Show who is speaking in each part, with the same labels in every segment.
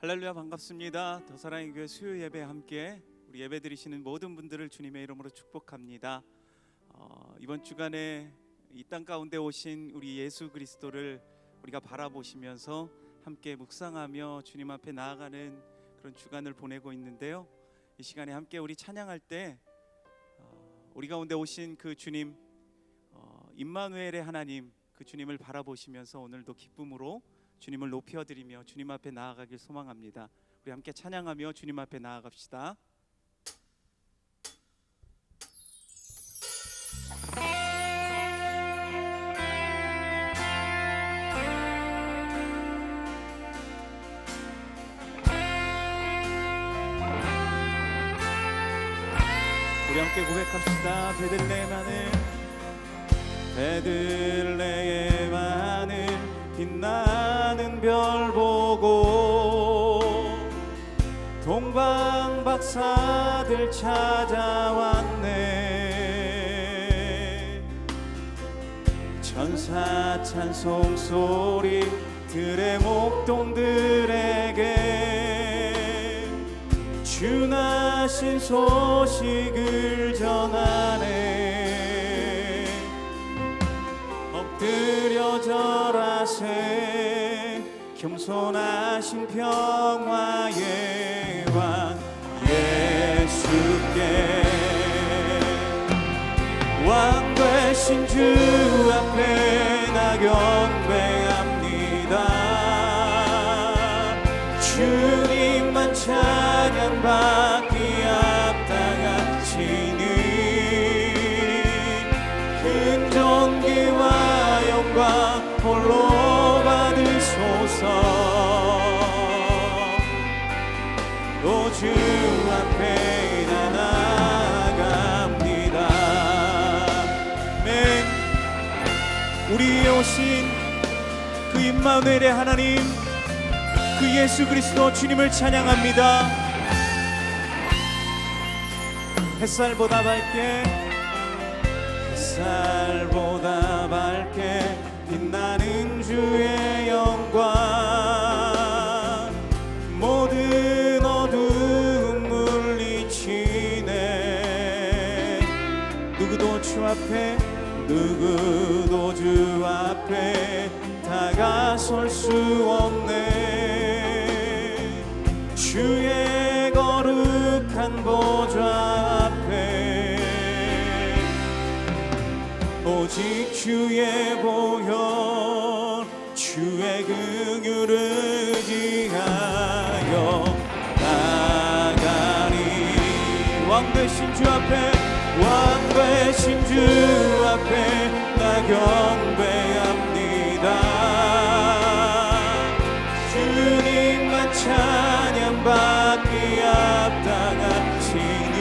Speaker 1: 할렐루야, 반갑습니다. 더 사랑의 교회 수요 예배 함께 우리 예배 드리시는 모든 분들을 주님의 이름으로 축복합니다. 이번 주간에 이 땅 가운데 오신 우리 예수 그리스도를 우리가 바라보시면서 함께 묵상하며 주님 앞에 나아가는 그런 주간을 보내고 있는데요. 이 시간에 함께 우리 찬양할 때 우리 가운데 오신 그 주님, 임마누엘의 하나님, 그 주님을 바라보시면서 오늘도 기쁨으로 주님을 높여드리며 주님 앞에 나아가길 소망합니다. 우리 함께 찬양하며 주님 앞에 나아갑시다. 우리 함께 고백합시다. 베들레헴 하늘, 베들레헴 하늘, 빛나는 별 보고 동방 박사들 찾아왔네. 천사 찬송 소리 들의 목동들에게 주 나신 소식을 전하네. 엎드려 절하세. 겸손하신 평화의 왕 예수께 왕 되신 주 앞에 나 경배합니다. 주님만 찬양받기 합당하시니 큰 존귀와 영광 홀로 받으소서. 오 주 앞에 나 나아갑니다. 아멘. 우리에 오신 그 임마누엘의 하나님, 그 예수 그리스도 주님을 찬양합니다. 햇살보다 밝게, 햇살보다 밝게 빛나는 주의 영광 모든 어두움 물리치네. 누구도 주 앞에, 누구도 주 앞에 다가설 수 없네. 주의 거룩한 보좌 앞에 오직 주의 보혈, 주의 긍휼을 의지하여 나가리. 왕 되신 주 앞에, 왕 되신 주 앞에 나 경배합니다. 주님만 찬양받기 합당하시니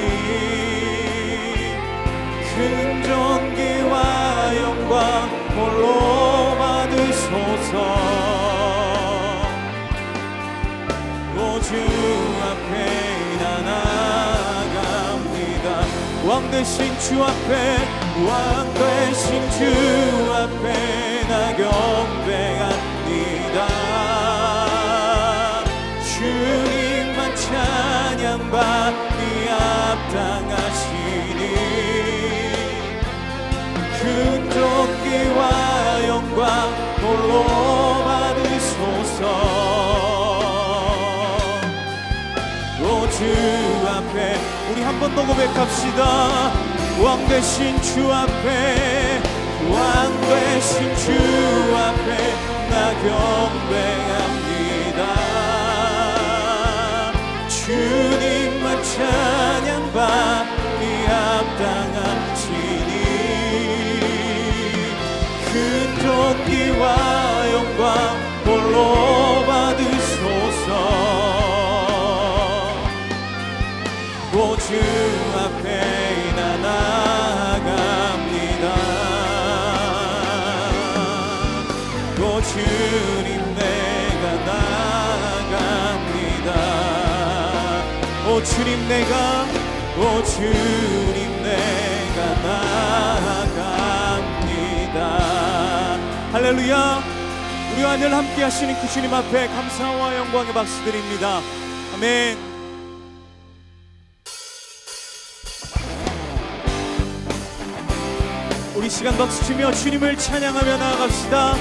Speaker 1: 큰 존귀와 영광 홀로 받으소서. 오 주 앞에 나 나아갑니다. 왕 되신 주 앞에, 왕 되신 주 앞에 나 경배합니다. 주님만 찬양받기 합당하시니 큰 존귀와 영광 홀로 받으소서. 오 주 앞에 우리 한 번 더 고백합시다. 왕 되신 주 앞에, 왕 되신 주 앞에 나 경배합니다. 주님만 찬양받기 합당하시니 큰 존귀와 영광 홀로 받으소서. 오 주 앞에 나 나아갑니다. 오 주님 내가 나아갑니다. 오 주님 내가, 오 주님 내가 나아갑니다. 할렐루야. 우리 우리와 늘 함께 하시는 그 주님 앞에 감사와 영광의 박수 드립니다. 아멘. 우리 시간 박수 치며 주님을 찬양하며 나아갑시다.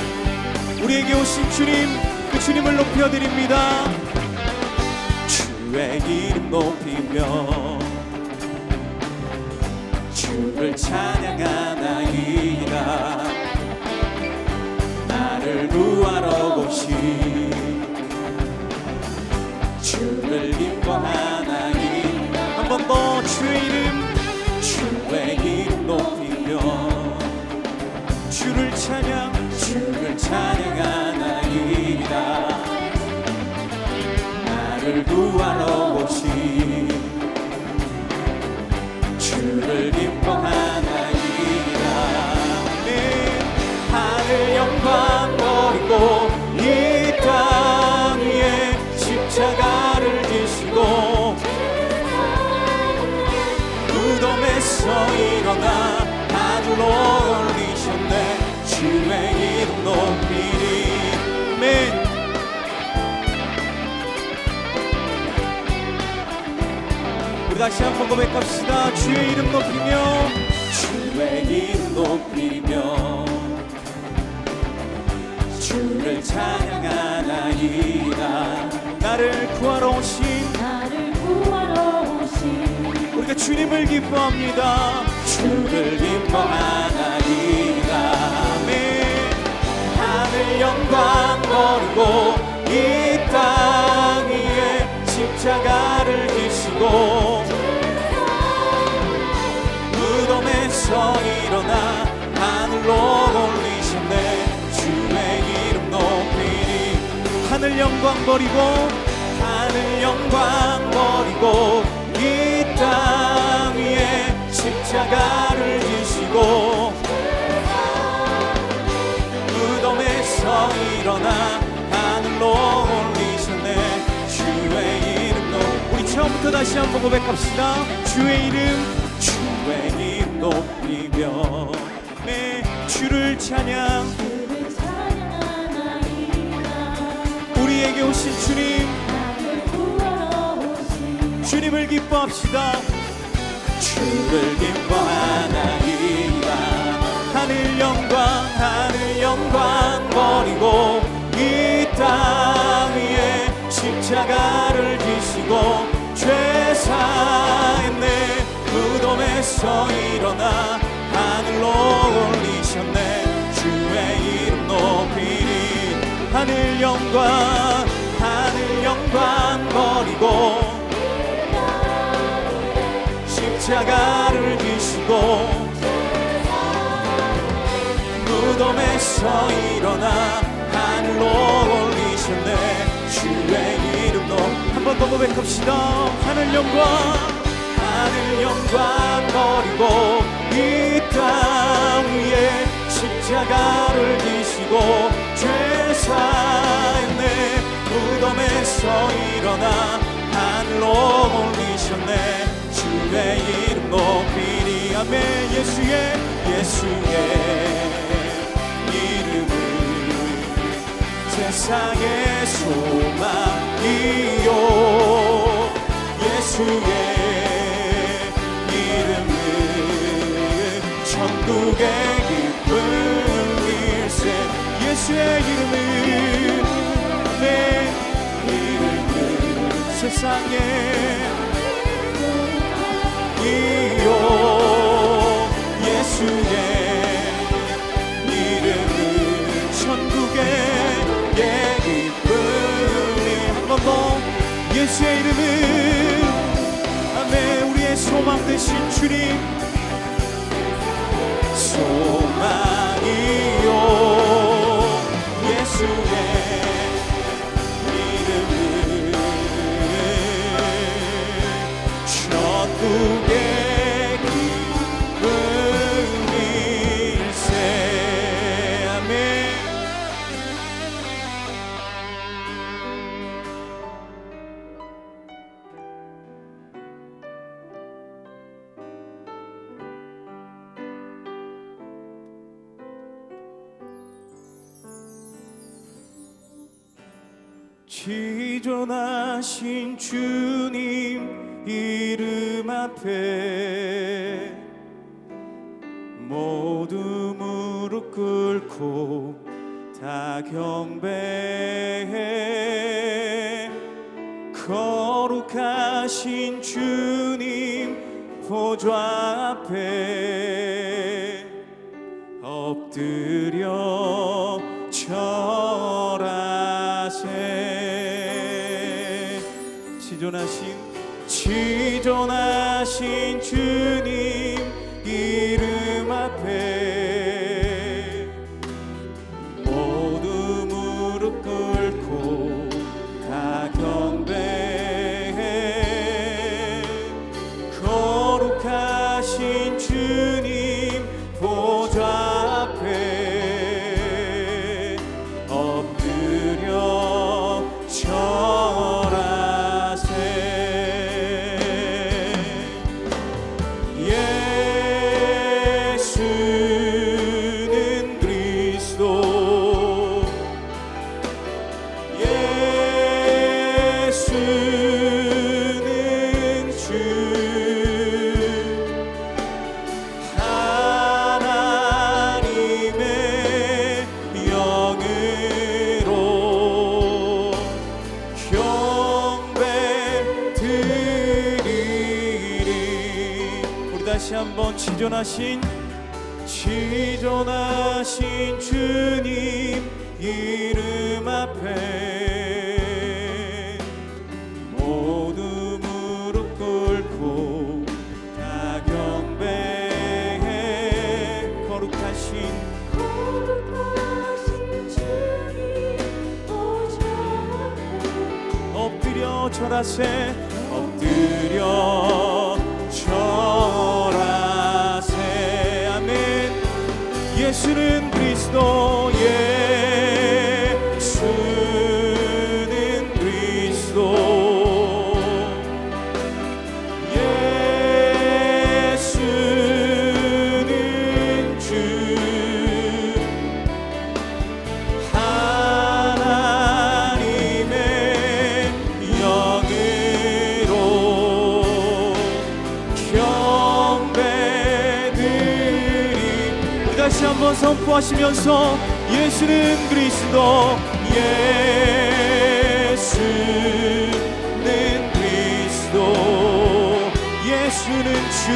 Speaker 1: 우리에게 오신 주님, 그 주님을 높여드립니다. 주의 이름 높이며 주를 찬양하나이다. 나를 구하러 오신 주를 기뻐하나이다. 한 번 더 주의 이름 높이며 주를 찬양하나이다. 나를 구하러 오신 주를 기뻐하나이다. 네, 하늘 영광 버리고 이 땅 위에 십자가를 지시고 무덤에서 일어나 하늘로 올리셨네. 주의 이름 높이리. 아멘. 우리 다시 한번 고백합시다. 주의 이름 높이며 주의 이름 높이며 주를 찬양하나이다. 나를 구하러 오신 우리가 주님을 기뻐합니다. 주를 기뻐하나이다. 아멘. 하늘 영광 버리고 이 땅 위에 십자가를 지시고 무덤에서 일어나 하늘로 올리셨네. 주의 이름 높이리. 하늘 영광 버리고 이 땅 위에 십자가를 지시고 무덤에서 일어나 하늘로 올리셨네. 주의 이름 우리 처음부터 다시 한번 고백합시다. 주의 이름 높이며 내 주를 우리에게 오신 주님을 기뻐합시다. 주를 기뻐하나이다. 하늘 영광 버리고 이 땅 위에 십자가를 지시고 죄 사했네. 무덤에서 일어나 하늘로 올리셨네. 주의 이름 높이리. 하늘 영광 버리고 십자가를 지시고 무덤에서 일어나 하늘로 올리셨네. 주의 이름도 한 번 더 고백합시다. 하늘 영광 버리고 이 땅 위에 십자가를 지시고 죄 사했네. 무덤에서 일어나 하늘로 올리셨네. 주의 이름 높이리. 아멘. 예수의 이름은 세상의 소망이요. 예수의 이름은 천국의 기쁨일세. 예수의 이름은 내 이름은 세상의 이요. 예수의 이름은 천국의 기쁨이. 한 번 더 예수의 이름은 아멘. 우리의 소망 되신 주님 소망이요. 예수의 이름은 천국의 기쁨일세. 아멘. 지존하신 주님 이름 앞에 모두 무릎 꿇고 다 경배해. 거룩하신 주님 보좌 앞에 엎드려 절하세. 지존하신 주님 이름 앞에 모두 무릎 꿇고 다 경배해. 거룩하신 주님 보좌 앞에 엎드려 절하세. 예수는 그리스도, 예수는 주, 하나님의 영으로 경배 드리리. 우리 다시 한번 지존하신 주님 이름 앞에 모두 무릎 꿇고 다 경배해. 거룩하신 주님 보좌 앞에 엎드려 절하세. 엎드려 절하세. 아멘. 예수는 그리스도, 예수는 그리스도, 예수는 주, 하나님의 영으로 경배드리. 다시 한번 선포하시면서 예수는 그리스도, 예수는 그리스도, 예수는 주,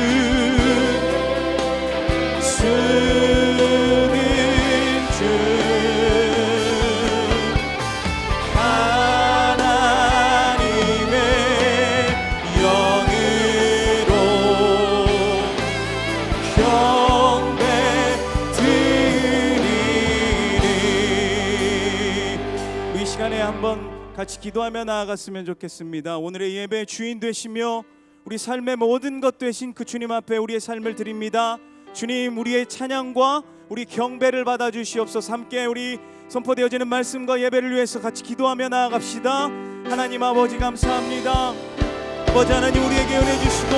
Speaker 1: 예수는 주, 하나님의 영으로 이 시간에 한번 같이 기도하며 나아갔으면 좋겠습니다. 오늘의 예배 주인 되시며 우리 삶의 모든 것 되신 그 주님 앞에 우리의 삶을 드립니다. 주님, 우리의 찬양과 우리 경배를 받아 주시옵소서. 함께 우리 선포되어지는 말씀과 예배를 위해서 같이 기도하며 나아갑시다. 하나님 아버지 감사합니다. 아버지 하나님, 우리에게 은혜 주시고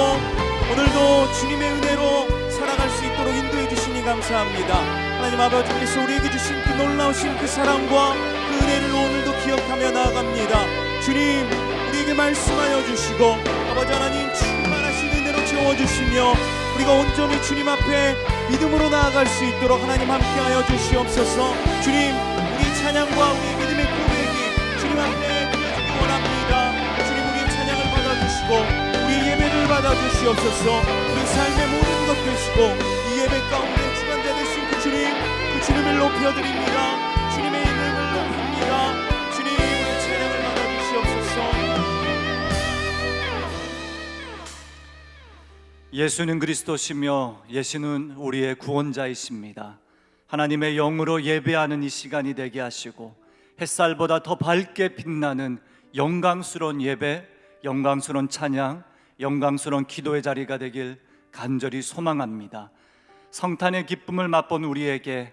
Speaker 1: 오늘도 주님의 은혜로 살아갈 수 있도록 인도해 주시니 감사합니다. 하나님 아버지께서 우리에게 주신 그 놀라우신 그 사랑과 그 은혜를 오늘도 기억하며 나아갑니다. 주님, 우리에게 말씀하여 주시고 아버지 하나님 충만하신 은혜로 채워주시며 우리가 온전히 주님 앞에 믿음으로 나아갈 수 있도록 하나님 함께하여 주시옵소서. 주님, 우리 찬양과 우리 믿음의 고백이 주님 앞에 드려지기 원합니다. 주님, 우리의 찬양을 받아주시고 우리의 예배를 받아주시옵소서. 우리 삶의 모든 것 되시고 이 예배 가운데 주관자 되신 그 주님을 높여드립니다. 주님의 이름을 높입니다. 주님, 우리 찬양을 받아주시옵소서.
Speaker 2: 예수는 그리스도시며 예수는 우리의 구원자이십니다. 하나님의 영으로 예배하는 이 시간이 되게 하시고 햇살보다 더 밝게 빛나는 영광스러운 예배, 영광스러운 찬양, 영광스러운 기도의 자리가 되길 간절히 소망합니다. 성탄의 기쁨을 맛본 우리에게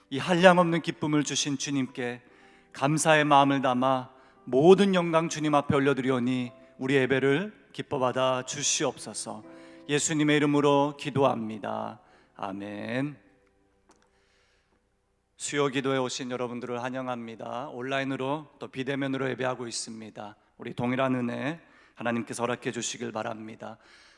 Speaker 2: 이 한량없는 기쁨을 주신 주님께 감사의 마음을 담아 모든 영광 주님 앞에 올려드리오니 우리 예배를 기뻐 받아 주시옵소서. 예수님의 이름으로 기도합니다. 아멘. 수요 기도에 오신 여러분들을 환영합니다. 온라인으로 또 비대면으로 예배하고 있습니다. 우리 동일한 은혜 하나님께서 허락해 주시길 바랍니다.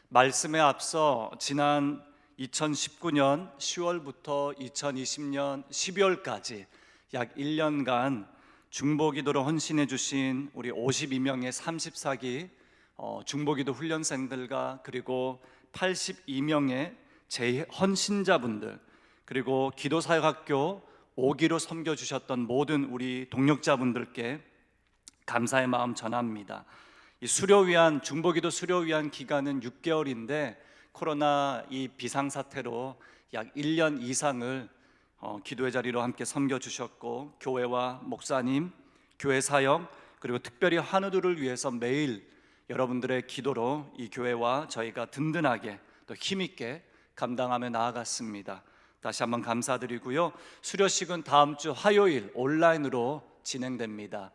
Speaker 2: 말씀에 앞서 지난 2019년 10월부터 2020년 12월까지 약 1년간 중보기도로 헌신해 주신 우리 52명의 34기 중보기도 훈련생들과 그리고 82명의 재헌신자분들, 그리고 기도사역학교 5기로 섬겨주셨던 모든 우리 동역자분들께 감사의 마음 전합니다. 이 수료위안, 중보기도 수료위안 기간은 6개월인데 코로나 이 비상사태로 약 1년 이상을 기도의 자리로 함께 섬겨주셨고, 교회와 목사님, 교회 사역, 그리고 특별히 한우들을 위해서 매일 여러분들의 기도로 이 교회와 저희가 든든하게 또 힘있게 감당하며 나아갔습니다. 다시 한번 감사드리고요. 수료식은 다음 주 화요일 온라인으로 진행됩니다.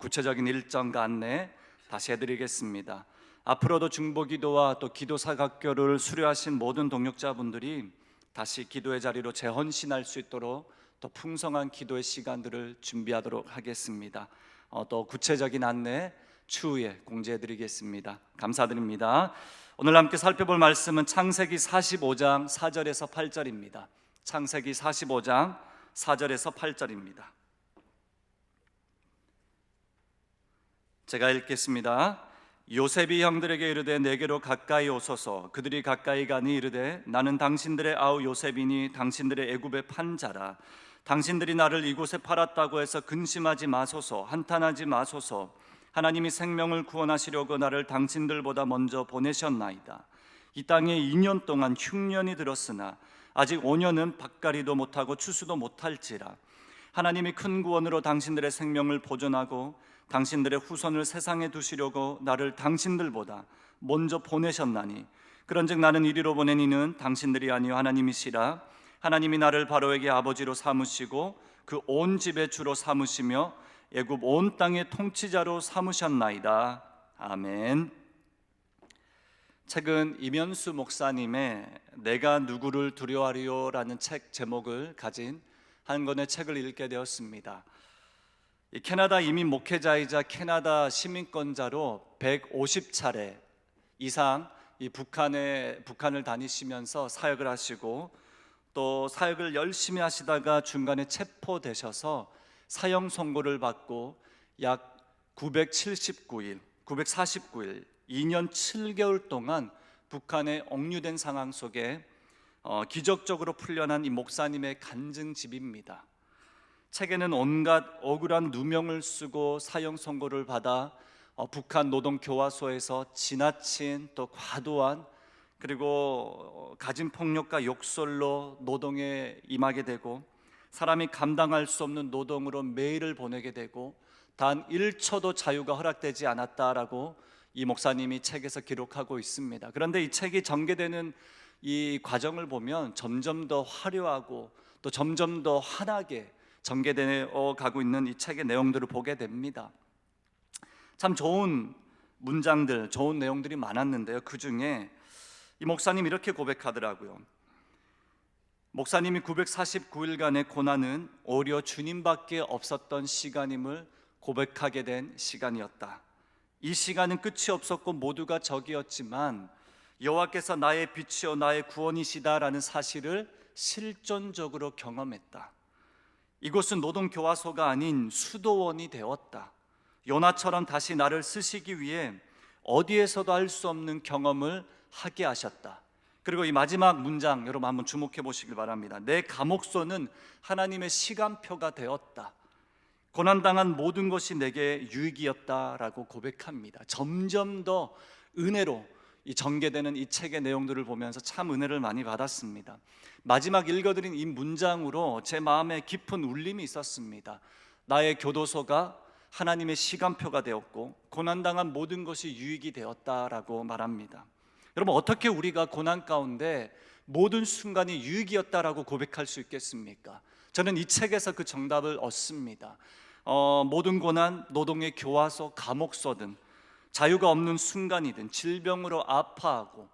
Speaker 2: 구체적인 일정과 안내 다시 해드리겠습니다. 앞으로도 중보기도와 또 기도사각교를 수료하신 모든 동역자분들이 다시 기도의 자리로 재헌신할 수 있도록 또 풍성한 기도의 시간들을 준비하도록 하겠습니다. 또 구체적인 안내 추후에 공지해드리겠습니다. 감사드립니다. 오늘 함께 살펴볼 말씀은 창세기 45장 4절에서 8절입니다. 창세기 45장 4절에서 8절입니다. 제가 읽겠습니다. 요셉이 형들에게 이르되 내게로 가까이 오소서. 그들이 가까이 가니 이르되 나는 당신들의 아우 요셉이니 당신들의 애굽의 판자라. 당신들이 나를 이곳에 팔았다고 해서 근심하지 마소서. 한탄하지 마소서. 하나님이 생명을 구원하시려고 나를 당신들보다 먼저 보내셨나이다. 이 땅에 2년 동안 흉년이 들었으나 아직 5년은 밭가리도 못하고 추수도 못할지라. 하나님이 큰 구원으로 당신들의 생명을 보존하고 당신들의 후손을 세상에 두시려고 나를 당신들보다 먼저 보내셨나니, 그런즉 나는 이리로 보낸 이는 당신들이 아니요 하나님이시라. 하나님이 나를 바로에게 아버지로 삼으시고 그 온 집의 주로 삼으시며 애굽 온 땅의 통치자로 삼으셨나이다. 아멘. 책은 이면수 목사님의 내가 누구를 두려워하리요라는 책 제목을 가진 한 권의 책을 읽게 되었습니다. 캐나다 이민 목회자이자 캐나다 시민권자로 150차례 이상 이 북한을 다니시면서 사역을 하시고, 또 사역을 열심히 하시다가 중간에 체포되셔서 사형 선고를 받고 약 949일, 2년 7개월 동안 북한에 억류된 상황 속에 기적적으로 풀려난 이 목사님의 간증집입니다. 책에는 온갖 억울한 누명을 쓰고 사형 선고를 받아 북한 노동교화소에서 지나친 또 과도한, 그리고 가진폭력과 욕설로 노동에 임하게 되고 사람이 감당할 수 없는 노동으로 매일을 보내게 되고 단 1초도 자유가 허락되지 않았다라고 이 목사님이 책에서 기록하고 있습니다. 그런데 이 책이 전개되는 이 과정을 보면 점점 더 화려하고 또 점점 더 환하게 전개되어 가고 있는 이 책의 내용들을 보게 됩니다. 참 좋은 문장들, 좋은 내용들이 많았는데요, 그 중에 이 목사님 이렇게 고백하더라고요. 목사님이 949일간의 고난은 오히려 주님밖에 없었던 시간임을 고백하게 된 시간이었다. 이 시간은 끝이 없었고 모두가 적이었지만 여호와께서 나의 빛이요 나의 구원이시다라는 사실을 실존적으로 경험했다. 이곳은 노동교화소가 아닌 수도원이 되었다. 요나처럼 다시 나를 쓰시기 위해 어디에서도 할 수 없는 경험을 하게 하셨다. 그리고 이 마지막 문장 여러분 한번 주목해 보시길 바랍니다. 내 감옥소는 하나님의 시간표가 되었다. 고난당한 모든 것이 내게 유익이었다라고 고백합니다. 점점 더 은혜로 이 전개되는 이 책의 내용들을 보면서 참 은혜를 많이 받았습니다. 마지막 읽어드린 이 문장으로 제 마음에 깊은 울림이 있었습니다. 나의 교도소가 하나님의 시간표가 되었고 고난당한 모든 것이 유익이 되었다라고 말합니다. 여러분, 어떻게 우리가 고난 가운데 모든 순간이 유익이었다라고 고백할 수 있겠습니까? 저는 이 책에서 그 정답을 얻습니다. 모든 고난, 노동의 교화소, 감옥소든 자유가 없는 순간이든 질병으로 아파하고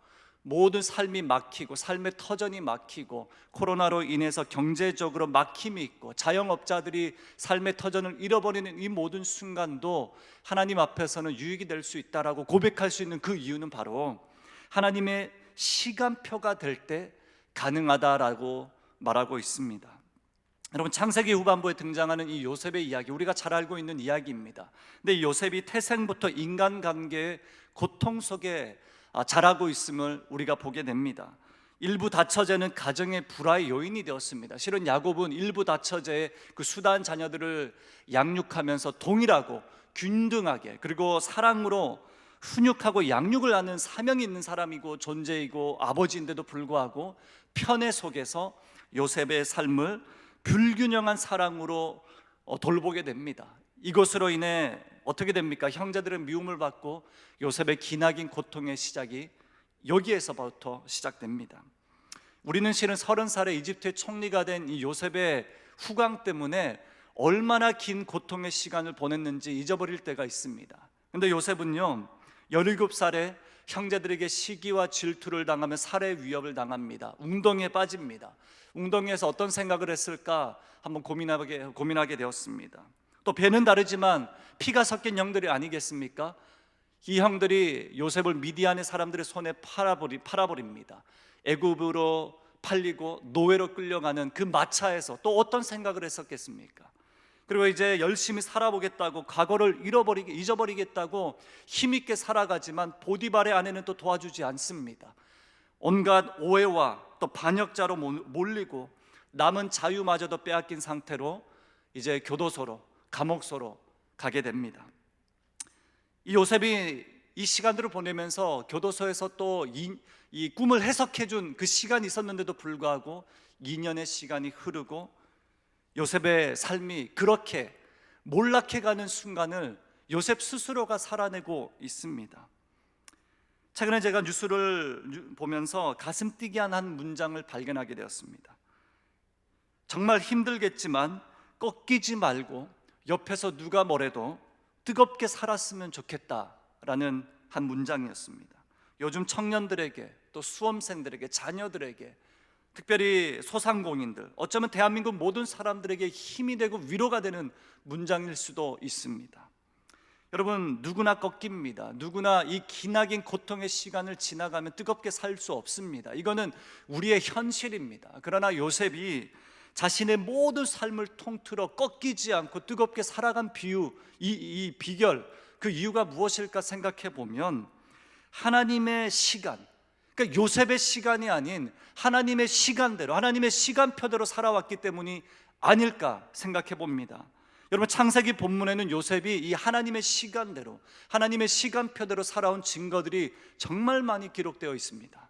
Speaker 2: 모든 삶이 막히고 삶의 터전이 막히고 코로나로 인해서 경제적으로 막힘이 있고 자영업자들이 삶의 터전을 잃어버리는 이 모든 순간도 하나님 앞에서는 유익이 될 수 있다라고 고백할 수 있는 그 이유는 바로 하나님의 시간표가 될 때 가능하다라고 말하고 있습니다. 여러분, 창세기 후반부에 등장하는 이 요셉의 이야기, 우리가 잘 알고 있는 이야기입니다. 근데 이 요셉이 태생부터 인간관계의 고통 속에 자라고 있음을 우리가 보게 됩니다. 일부 다처제는 가정의 불화의 요인이 되었습니다. 실은 야곱은 일부 다처제의 그 수단 자녀들을 양육하면서 동일하고 균등하게, 그리고 사랑으로 훈육하고 양육을 하는 사명이 있는 사람이고 존재이고 아버지인데도 불구하고 편애 속에서 요셉의 삶을 불균형한 사랑으로 돌보게 됩니다. 이것으로 인해 어떻게 됩니까? 형제들의 미움을 받고 요셉의 기나긴 고통의 시작이 여기에서부터 시작됩니다. 우리는 실은 30살에 이집트의 총리가 된 이 요셉의 후광 때문에 얼마나 긴 고통의 시간을 보냈는지 잊어버릴 때가 있습니다. 근데 요셉은요, 17살에 형제들에게 시기와 질투를 당하며 살해 위협을 당합니다. 웅덩이에 빠집니다. 웅덩이에서 어떤 생각을 했을까 한번 고민하게 되었습니다. 또 배는 다르지만 피가 섞인 형들이 아니겠습니까? 이 형들이 요셉을 미디안의 사람들의 손에 팔아버립니다. 애굽으로 팔리고 노예로 끌려가는 그 마차에서 또 어떤 생각을 했었겠습니까? 그리고 이제 열심히 살아보겠다고, 과거를 잊어버리겠다고 힘있게 살아가지만 보디발의 아내는 또 도와주지 않습니다. 온갖 오해와 또 반역자로 몰리고 남은 자유마저도 빼앗긴 상태로 이제 교도소로, 감옥소로 가게 됩니다. 이 요셉이 이 시간들을 보내면서 교도소에서 또 이 꿈을 해석해준 그 시간이 있었는데도 불구하고 2년의 시간이 흐르고 요셉의 삶이 그렇게 몰락해가는 순간을 요셉 스스로가 살아내고 있습니다. 최근에 제가 뉴스를 보면서 가슴 뛰게 한 문장을 발견하게 되었습니다. 정말 힘들겠지만 꺾이지 말고 옆에서 누가 뭐래도 뜨겁게 살았으면 좋겠다라는 한 문장이었습니다. 요즘 청년들에게, 또 수험생들에게, 자녀들에게, 특별히 소상공인들, 어쩌면 대한민국 모든 사람들에게 힘이 되고 위로가 되는 문장일 수도 있습니다. 여러분, 누구나 꺾입니다. 누구나 이 기나긴 고통의 시간을 지나가면 뜨겁게 살 수 없습니다. 이거는 우리의 현실입니다. 그러나 요셉이 자신의 모든 삶을 통틀어 꺾이지 않고 뜨겁게 살아간 이 비결, 그 이유가 무엇일까 생각해 보면 하나님의 시간, 그러니까 요셉의 시간이 아닌 하나님의 시간대로, 하나님의 시간표대로 살아왔기 때문이 아닐까 생각해 봅니다. 여러분, 창세기 본문에는 요셉이 이 하나님의 시간대로, 하나님의 시간표대로 살아온 증거들이 정말 많이 기록되어 있습니다.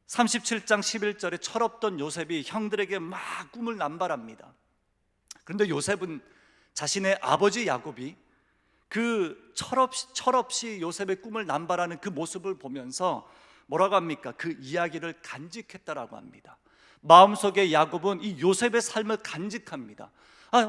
Speaker 2: 37장 11절에 철없던 요셉이 형들에게 막 꿈을 남발합니다. 그런데 요셉은 자신의 아버지 야곱이 그 철없이 요셉의 꿈을 남발하는 그 모습을 보면서 뭐라고 합니까? 그 이야기를 간직했다라고 합니다. 마음속에 야곱은 이 요셉의 삶을 간직합니다.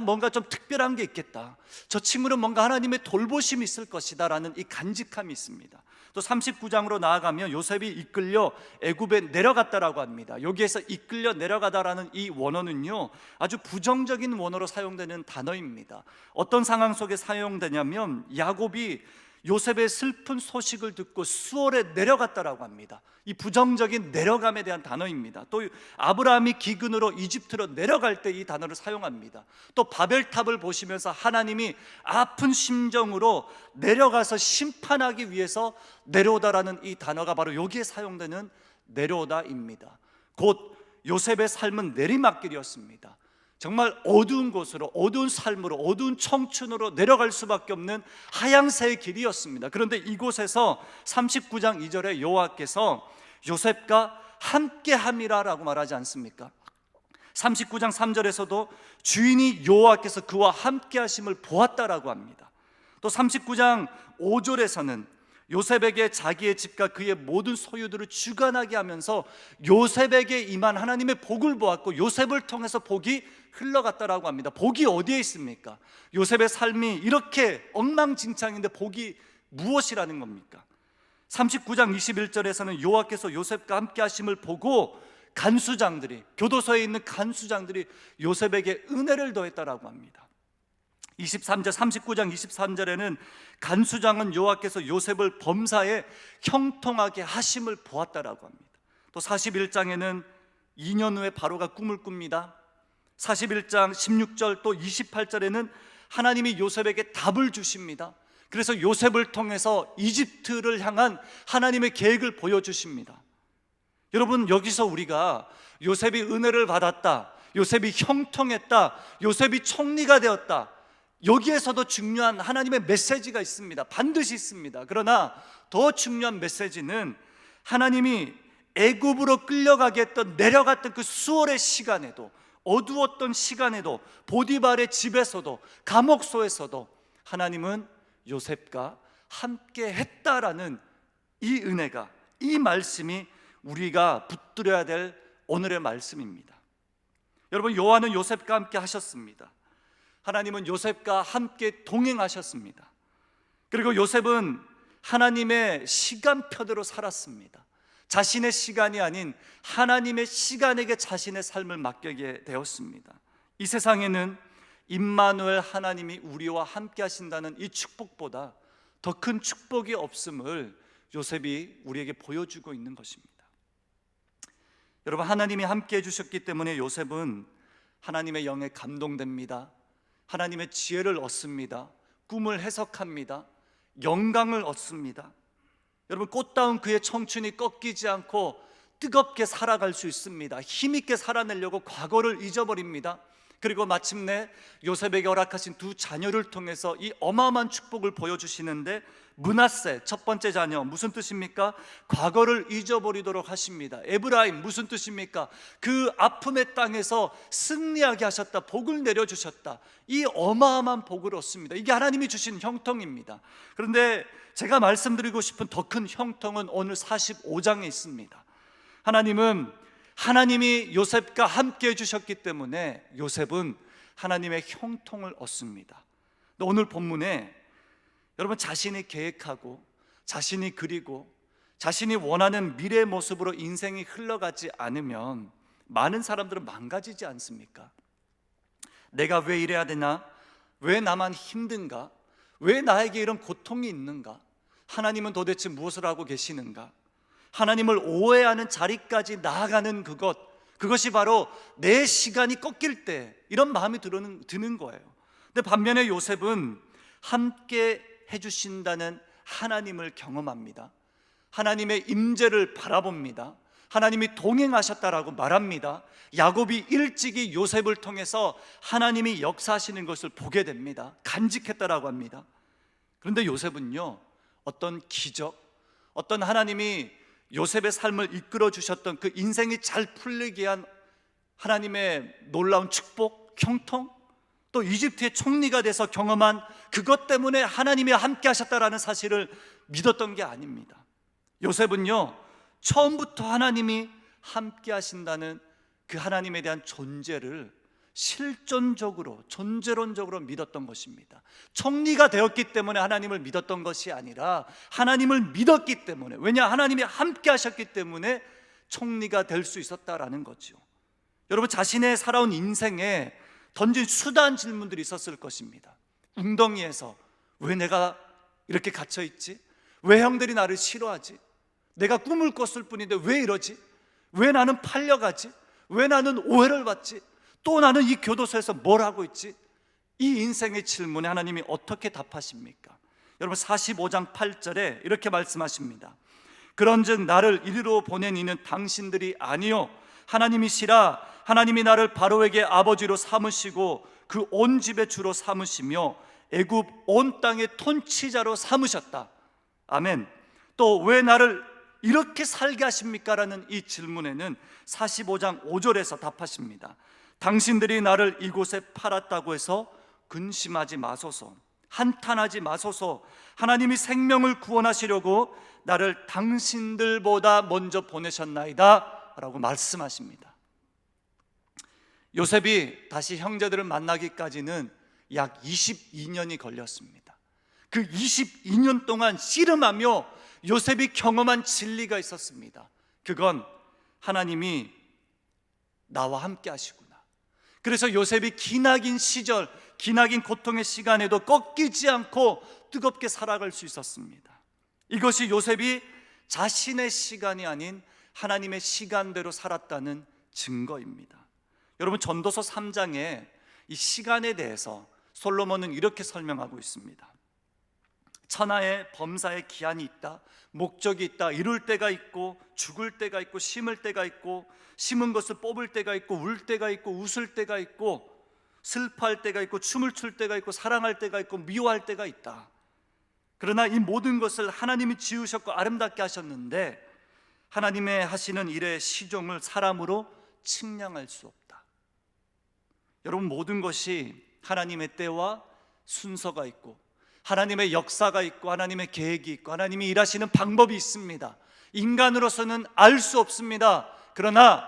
Speaker 2: 뭔가 좀 특별한 게 있겠다, 저 친구는 뭔가 하나님의 돌보심이 있을 것이다 라는 이 간직함이 있습니다. 또 39장으로 나아가면 요셉이 이끌려 애굽에 내려갔다라고 합니다. 여기에서 이끌려 내려가다라는 이 원어는요, 아주 부정적인 원어로 사용되는 단어입니다. 어떤 상황 속에 사용되냐면 야곱이 요셉의 슬픈 소식을 듣고 수월에 내려갔다라고 합니다. 이 부정적인 내려감에 대한 단어입니다. 또 아브라함이 기근으로 이집트로 내려갈 때 이 단어를 사용합니다. 또 바벨탑을 보시면서 하나님이 아픈 심정으로 내려가서 심판하기 위해서 내려오다라는 이 단어가 바로 여기에 사용되는 내려오다입니다. 곧 요셉의 삶은 내리막길이었습니다. 정말 어두운 곳으로, 어두운 삶으로, 어두운 청춘으로 내려갈 수밖에 없는 하양새의 길이었습니다. 그런데 이곳에서 39장 2절에 여호와께서 요셉과 함께함이라 라고 말하지 않습니까? 39장 3절에서도 주인이 여호와께서 그와 함께하심을 보았다라고 합니다. 또 39장 5절에서는 요셉에게 자기의 집과 그의 모든 소유들을 주관하게 하면서 요셉에게 임한 하나님의 복을 보았고 요셉을 통해서 복이 흘러갔다라고 합니다. 복이 어디에 있습니까? 요셉의 삶이 이렇게 엉망진창인데 복이 무엇이라는 겁니까? 39장 21절에서는 여호와께서 요셉과 함께 하심을 보고 간수장들이, 교도소에 있는 간수장들이 요셉에게 은혜를 더했다라고 합니다. 39장 23절에는 간수장은 여호와께서 요셉을 범사에 형통하게 하심을 보았다라고 합니다. 또 41장에는 2년 후에 바로가 꿈을 꿉니다. 41장 16절 또 28절에는 하나님이 요셉에게 답을 주십니다. 그래서 요셉을 통해서 이집트를 향한 하나님의 계획을 보여주십니다. 여러분, 여기서 우리가 요셉이 은혜를 받았다, 요셉이 형통했다, 요셉이 총리가 되었다, 여기에서도 중요한 하나님의 메시지가 있습니다. 반드시 있습니다. 그러나 더 중요한 메시지는 하나님이 애굽으로 끌려가게 했던, 내려갔던 그 수월의 시간에도, 어두웠던 시간에도, 보디발의 집에서도, 감옥소에서도 하나님은 요셉과 함께 했다라는 이 은혜가, 이 말씀이 우리가 붙들어야 될 오늘의 말씀입니다. 여러분, 여호와는 요셉과 함께 하셨습니다. 하나님은 요셉과 함께 동행하셨습니다. 그리고 요셉은 하나님의 시간표대로 살았습니다. 자신의 시간이 아닌 하나님의 시간에게 자신의 삶을 맡기게 되었습니다. 이 세상에는 임마누엘, 하나님이 우리와 함께 하신다는 이 축복보다 더 큰 축복이 없음을 요셉이 우리에게 보여주고 있는 것입니다. 여러분, 하나님이 함께 해주셨기 때문에 요셉은 하나님의 영에 감동됩니다. 하나님의 지혜를 얻습니다. 꿈을 해석합니다. 영광을 얻습니다. 여러분, 꽃다운 그의 청춘이 꺾이지 않고 뜨겁게 살아갈 수 있습니다. 힘있게 살아내려고 과거를 잊어버립니다. 그리고 마침내 요셉에게 허락하신 두 자녀를 통해서 이 어마어마한 축복을 보여주시는데, 므낫세 첫 번째 자녀 무슨 뜻입니까? 과거를 잊어버리도록 하십니다. 에브라임 무슨 뜻입니까? 그 아픔의 땅에서 승리하게 하셨다, 복을 내려주셨다. 이 어마어마한 복을 얻습니다. 이게 하나님이 주신 형통입니다. 그런데 제가 말씀드리고 싶은 더 큰 형통은 오늘 45장에 있습니다. 하나님이 요셉과 함께 해주셨기 때문에 요셉은 하나님의 형통을 얻습니다. 오늘 본문에 여러분, 자신이 계획하고 자신이 그리고 자신이 원하는 미래의 모습으로 인생이 흘러가지 않으면 많은 사람들은 망가지지 않습니까? 내가 왜 이래야 되나? 왜 나만 힘든가? 왜 나에게 이런 고통이 있는가? 하나님은 도대체 무엇을 하고 계시는가? 하나님을 오해하는 자리까지 나아가는 그것이 바로 내 시간이 꺾일 때 이런 마음이 드는 거예요. 근데 반면에 요셉은 함께 해주신다는 하나님을 경험합니다. 하나님의 임재를 바라봅니다. 하나님이 동행하셨다라고 말합니다. 야곱이 일찍이 요셉을 통해서 하나님이 역사하시는 것을 보게 됩니다. 간직했다라고 합니다. 그런데 요셉은요, 어떤 기적, 어떤 하나님이 요셉의 삶을 이끌어 주셨던 그 인생이 잘 풀리게 한 하나님의 놀라운 축복, 형통, 또 이집트의 총리가 돼서 경험한 그것 때문에 하나님이 함께 하셨다라는 사실을 믿었던 게 아닙니다. 요셉은요, 처음부터 하나님이 함께 하신다는 그 하나님에 대한 존재를 실존적으로, 존재론적으로 믿었던 것입니다. 총리가 되었기 때문에 하나님을 믿었던 것이 아니라 하나님을 믿었기 때문에, 왜냐, 하나님이 함께 하셨기 때문에 총리가 될 수 있었다라는 거죠. 여러분, 자신의 살아온 인생에 던진 수단 질문들이 있었을 것입니다. 웅덩이에서 왜 내가 이렇게 갇혀있지? 왜 형들이 나를 싫어하지? 내가 꿈을 꿨을 뿐인데 왜 이러지? 왜 나는 팔려가지? 왜 나는 오해를 받지? 또 나는 이 교도소에서 뭘 하고 있지? 이 인생의 질문에 하나님이 어떻게 답하십니까? 여러분, 45장 8절에 이렇게 말씀하십니다. 그런즉 나를 이리로 보낸 이는 당신들이 아니요 하나님이시라. 하나님이 나를 바로에게 아버지로 삼으시고 그 온 집의 주로 삼으시며 애굽 온 땅의 통치자로 삼으셨다. 아멘. 또 왜 나를 이렇게 살게 하십니까? 라는 이 질문에는 45장 5절에서 답하십니다. 당신들이 나를 이곳에 팔았다고 해서 근심하지 마소서, 한탄하지 마소서. 하나님이 생명을 구원하시려고 나를 당신들보다 먼저 보내셨나이다 라고 말씀하십니다. 요셉이 다시 형제들을 만나기까지는 약 22년이 걸렸습니다. 그 22년 동안 씨름하며 요셉이 경험한 진리가 있었습니다. 그건 하나님이 나와 함께 하시구나. 그래서 요셉이 기나긴 시절, 기나긴 고통의 시간에도 꺾이지 않고 뜨겁게 살아갈 수 있었습니다. 이것이 요셉이 자신의 시간이 아닌 하나님의 시간대로 살았다는 증거입니다. 여러분, 전도서 3장에 이 시간에 대해서 솔로몬은 이렇게 설명하고 있습니다. 천하의 범사의 기한이 있다, 목적이 있다. 이룰 때가 있고 죽을 때가 있고 심을 때가 있고 심은 것을 뽑을 때가 있고 울 때가 있고 웃을 때가 있고 슬퍼할 때가 있고 춤을 출 때가 있고 사랑할 때가 있고 미워할 때가 있다. 그러나 이 모든 것을 하나님이 지으셨고 아름답게 하셨는데 하나님의 하시는 일의 시종을 사람으로 측량할 수 없다. 여러분, 모든 것이 하나님의 때와 순서가 있고 하나님의 역사가 있고 하나님의 계획이 있고 하나님이 일하시는 방법이 있습니다. 인간으로서는 알 수 없습니다. 그러나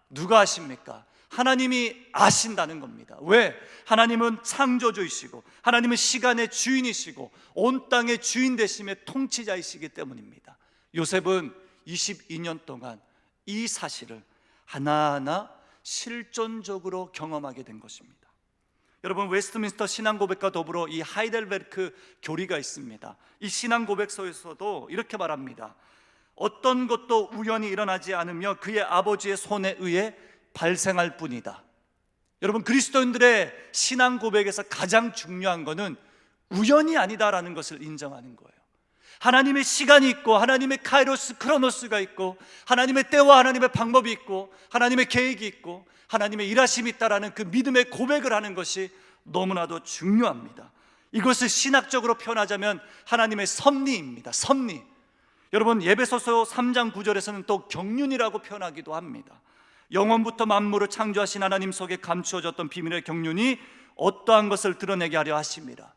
Speaker 2: 누가 아십니까? 하나님이 아신다는 겁니다. 왜? 하나님은 창조주이시고 하나님은 시간의 주인이시고 온 땅의 주인 되심의 통치자이시기 때문입니다. 요셉은 22년 동안 이 사실을 하나하나 실존적으로 경험하게 된 것입니다. 여러분, 웨스트민스터 신앙고백과 더불어 이 하이델베르크 교리가 있습니다. 이 신앙고백서에서도 이렇게 말합니다. 어떤 것도 우연히 일어나지 않으며 그의 아버지의 손에 의해 발생할 뿐이다. 여러분, 그리스도인들의 신앙고백에서 가장 중요한 것은 우연이 아니다라는 것을 인정하는 거예요. 하나님의 시간이 있고 하나님의 카이로스 크로노스가 있고 하나님의 때와 하나님의 방법이 있고 하나님의 계획이 있고 하나님의 일하심이 있다라는 그 믿음의 고백을 하는 것이 너무나도 중요합니다. 이것을 신학적으로 표현하자면 하나님의 섭리입니다. 섭리. 여러분, 에베소서 3장 9절에서는 또 경륜이라고 표현하기도 합니다. 영원부터 만물을 창조하신 하나님 속에 감추어졌던 비밀의 경륜이 어떠한 것을 드러내게 하려 하심이라.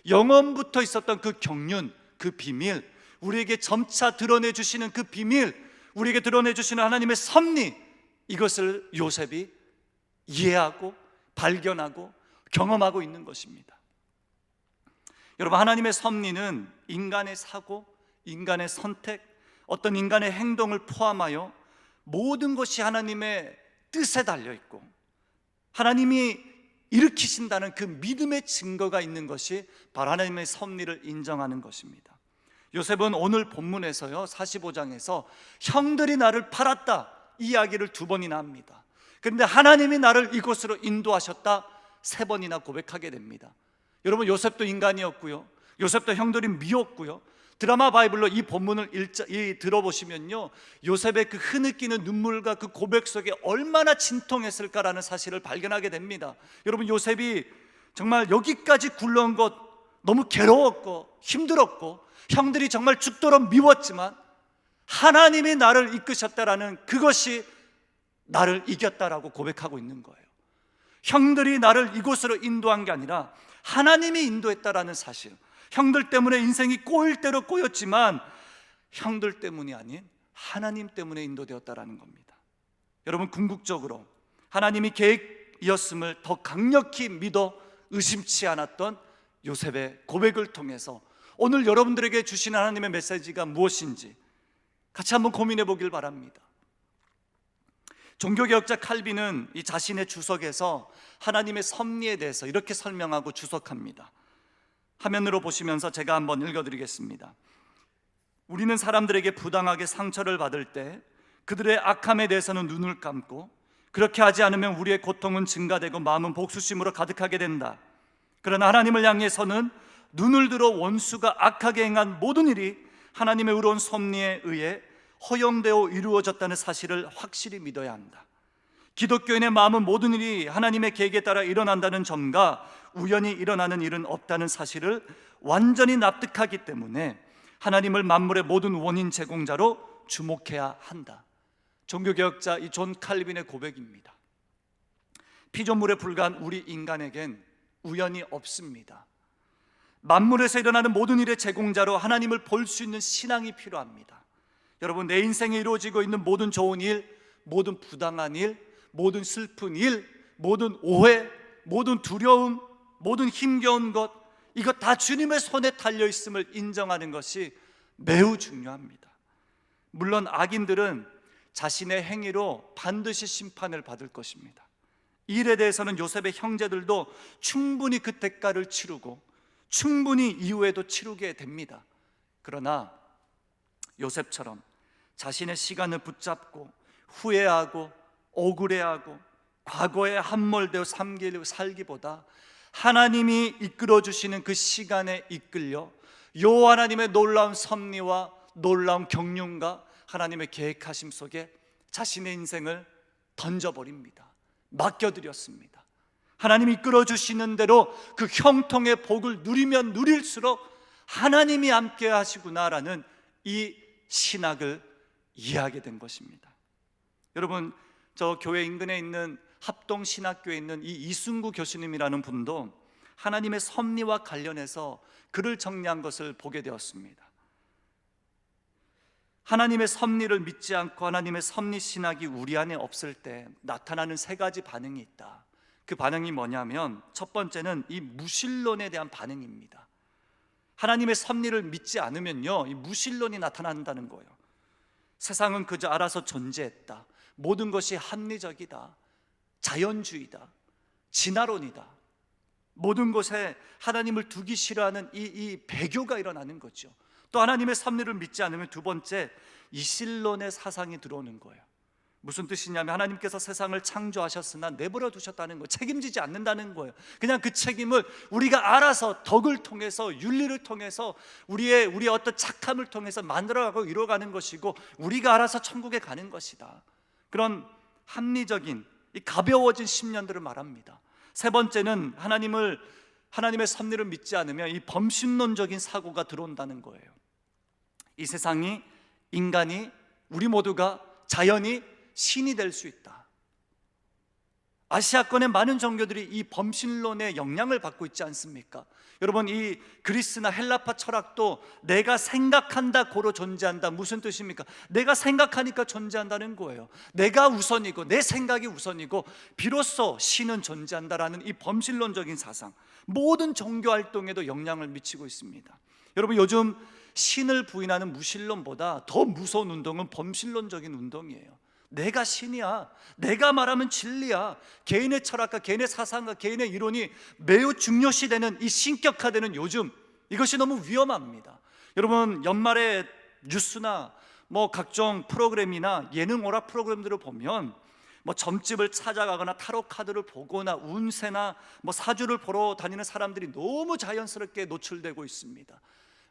Speaker 2: 영원부터 있었던 그 경륜, 그 비밀, 우리에게 점차 드러내 주시는 그 비밀, 우리에게 드러내 주시는 하나님의 섭리, 이것을 요셉이 이해하고 발견하고 경험하고 있는 것입니다. 여러분, 하나님의 섭리는 인간의 사고, 인간의 선택, 어떤 인간의 행동을 포함하여 모든 것이 하나님의 뜻에 달려있고 하나님이 일으키신다는 그 믿음의 증거가 있는 것이 바로 하나님의 섭리를 인정하는 것입니다. 요셉은 오늘 본문에서요 45장에서 형들이 나를 팔았다 이 이야기를 2번이나 합니다. 그런데 하나님이 나를 이곳으로 인도하셨다 3번이나 고백하게 됩니다. 여러분, 요셉도 인간이었고요, 요셉도 형들이 미웠고요. 드라마 바이블로 이 본문을 들어보시면요, 요셉의 그 흐느끼는 눈물과 그 고백 속에 얼마나 진통했을까라는 사실을 발견하게 됩니다. 여러분, 요셉이 정말 여기까지 굴러온 것 너무 괴로웠고 힘들었고 형들이 정말 죽도록 미웠지만 하나님이 나를 이끄셨다라는 그것이 나를 이겼다라고 고백하고 있는 거예요. 형들이 나를 이곳으로 인도한 게 아니라 하나님이 인도했다라는 사실, 형들 때문에 인생이 꼬일 대로 꼬였지만 형들 때문이 아닌 하나님 때문에 인도되었다라는 겁니다. 여러분, 궁극적으로 하나님이 계획이었음을 더 강력히 믿어 의심치 않았던 요셉의 고백을 통해서 오늘 여러분들에게 주신 하나님의 메시지가 무엇인지 같이 한번 고민해 보길 바랍니다. 종교개혁자 칼빈은 이 자신의 주석에서 하나님의 섭리에 대해서 이렇게 설명하고 주석합니다. 화면으로 보시면서 제가 한번 읽어드리겠습니다. 우리는 사람들에게 부당하게 상처를 받을 때 그들의 악함에 대해서는 눈을 감고 그렇게 하지 않으면 우리의 고통은 증가되고 마음은 복수심으로 가득하게 된다. 그러나 하나님을 향해서는 눈을 들어 원수가 악하게 행한 모든 일이 하나님의 의로운 섭리에 의해 허용되어 이루어졌다는 사실을 확실히 믿어야 한다. 기독교인의 마음은 모든 일이 하나님의 계획에 따라 일어난다는 점과 우연히 일어나는 일은 없다는 사실을 완전히 납득하기 때문에 하나님을 만물의 모든 원인 제공자로 주목해야 한다. 종교개혁자 이 존 칼빈의 고백입니다. 피조물에 불과한 우리 인간에겐 우연이 없습니다. 만물에서 일어나는 모든 일의 제공자로 하나님을 볼 수 있는 신앙이 필요합니다. 여러분, 내 인생에 이루어지고 있는 모든 좋은 일, 모든 부당한 일, 모든 슬픈 일, 모든 오해, 모든 두려움, 모든 힘겨운 것, 이것 다 주님의 손에 달려있음을 인정하는 것이 매우 중요합니다. 물론 악인들은 자신의 행위로 반드시 심판을 받을 것입니다. 이 일에 대해서는 요셉의 형제들도 충분히 그 대가를 치르고 충분히 이후에도 치르게 됩니다. 그러나 요셉처럼 자신의 시간을 붙잡고 후회하고 억울해하고 과거에 함몰되어 살기보다 하나님이 이끌어주시는 그 시간에 이끌려 요 하나님의 놀라운 섭리와 놀라운 경륜과 하나님의 계획하심 속에 자신의 인생을 던져버립니다. 맡겨드렸습니다. 하나님이 이끌어주시는 대로 그 형통의 복을 누리면 누릴수록 하나님이 함께 하시구나라는 이 신학을 이해하게 된 것입니다. 여러분, 저 교회 인근에 있는 합동신학교에 있는 이 이순구 교수님이라는 분도 하나님의 섭리와 관련해서 글을 정리한 것을 보게 되었습니다. 하나님의 섭리를 믿지 않고 하나님의 섭리 신학이 우리 안에 없을 때 나타나는 세 가지 반응이 있다. 그 반응이 뭐냐면 첫 번째는 이 무신론에 대한 반응입니다. 하나님의 섭리를 믿지 않으면요, 이 무신론이 나타난다는 거예요. 세상은 그저 알아서 존재했다, 모든 것이 합리적이다, 자연주의다, 진화론이다, 모든 것에 하나님을 두기 싫어하는 이 배교가 일어나는 거죠. 또 하나님의 섭리를 믿지 않으면 두 번째, 이신론의 사상이 들어오는 거예요. 무슨 뜻이냐면 하나님께서 세상을 창조하셨으나 내버려 두셨다는 거예요. 책임지지 않는다는 거예요. 그냥 그 책임을 우리가 알아서 덕을 통해서, 윤리를 통해서, 우리의 어떤 착함을 통해서 만들어가고 이루어가는 것이고 우리가 알아서 천국에 가는 것이다. 그런 합리적인 이 가벼워진 심년들을 말합니다. 세 번째는 하나님의 섭리를 믿지 않으면 이 범신론적인 사고가 들어온다는 거예요. 이 세상이, 인간이, 우리 모두가, 자연이 신이 될 수 있다. 아시아권의 많은 종교들이 이 범신론의 영향을 받고 있지 않습니까? 여러분, 이 그리스나 헬라파 철학도 내가 생각한다 고로 존재한다. 무슨 뜻입니까? 내가 생각하니까 존재한다는 거예요. 내가 우선이고 내 생각이 우선이고 비로소 신은 존재한다라는 이 범신론적인 사상, 모든 종교 활동에도 영향을 미치고 있습니다. 여러분, 요즘 신을 부인하는 무신론보다 더 무서운 운동은 범신론적인 운동이에요. 내가 신이야, 내가 말하면 진리야, 개인의 철학과 개인의 사상과 개인의 이론이 매우 중요시되는 이 신격화되는 요즘, 이것이 너무 위험합니다. 여러분, 연말에 뉴스나 각종 프로그램이나 예능 오락 프로그램들을 보면 점집을 찾아가거나 타로 카드를 보거나 운세나 사주를 보러 다니는 사람들이 너무 자연스럽게 노출되고 있습니다.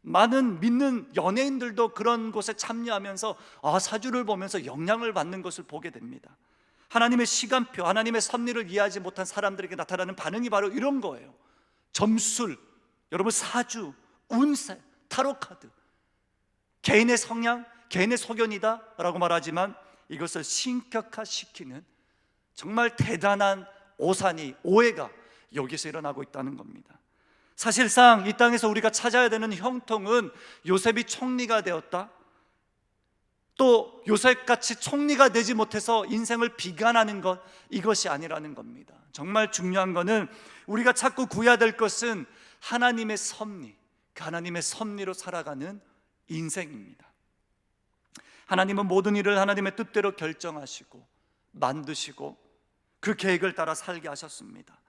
Speaker 2: 많은 믿는 연예인들도 그런 곳에 참여하면서 사주를 보면서 영향을 받는 것을 보게 됩니다. 하나님의 시간표, 하나님의 섭리를 이해하지 못한 사람들에게 나타나는 반응이 바로 이런 거예요. 점술, 여러분, 사주, 운세, 타로카드, 개인의 성향, 개인의 소견이다 라고 말하지만 이것을 신격화시키는 정말 대단한 오해가 여기서 일어나고 있다는 겁니다. 사실상 이 땅에서 우리가 찾아야 되는 형통은 요셉이 총리가 되었다, 또 요셉같이 총리가 되지 못해서 인생을 비관하는 것, 이것이 아니라는 겁니다. 정말 중요한 것은 우리가 찾고 구해야 될 것은 하나님의 섭리, 그 하나님의 섭리로 살아가는 인생입니다. 하나님은 모든 일을 하나님의 뜻대로 결정하시고 만드시고 그 계획을 따라 살게 하셨습니다.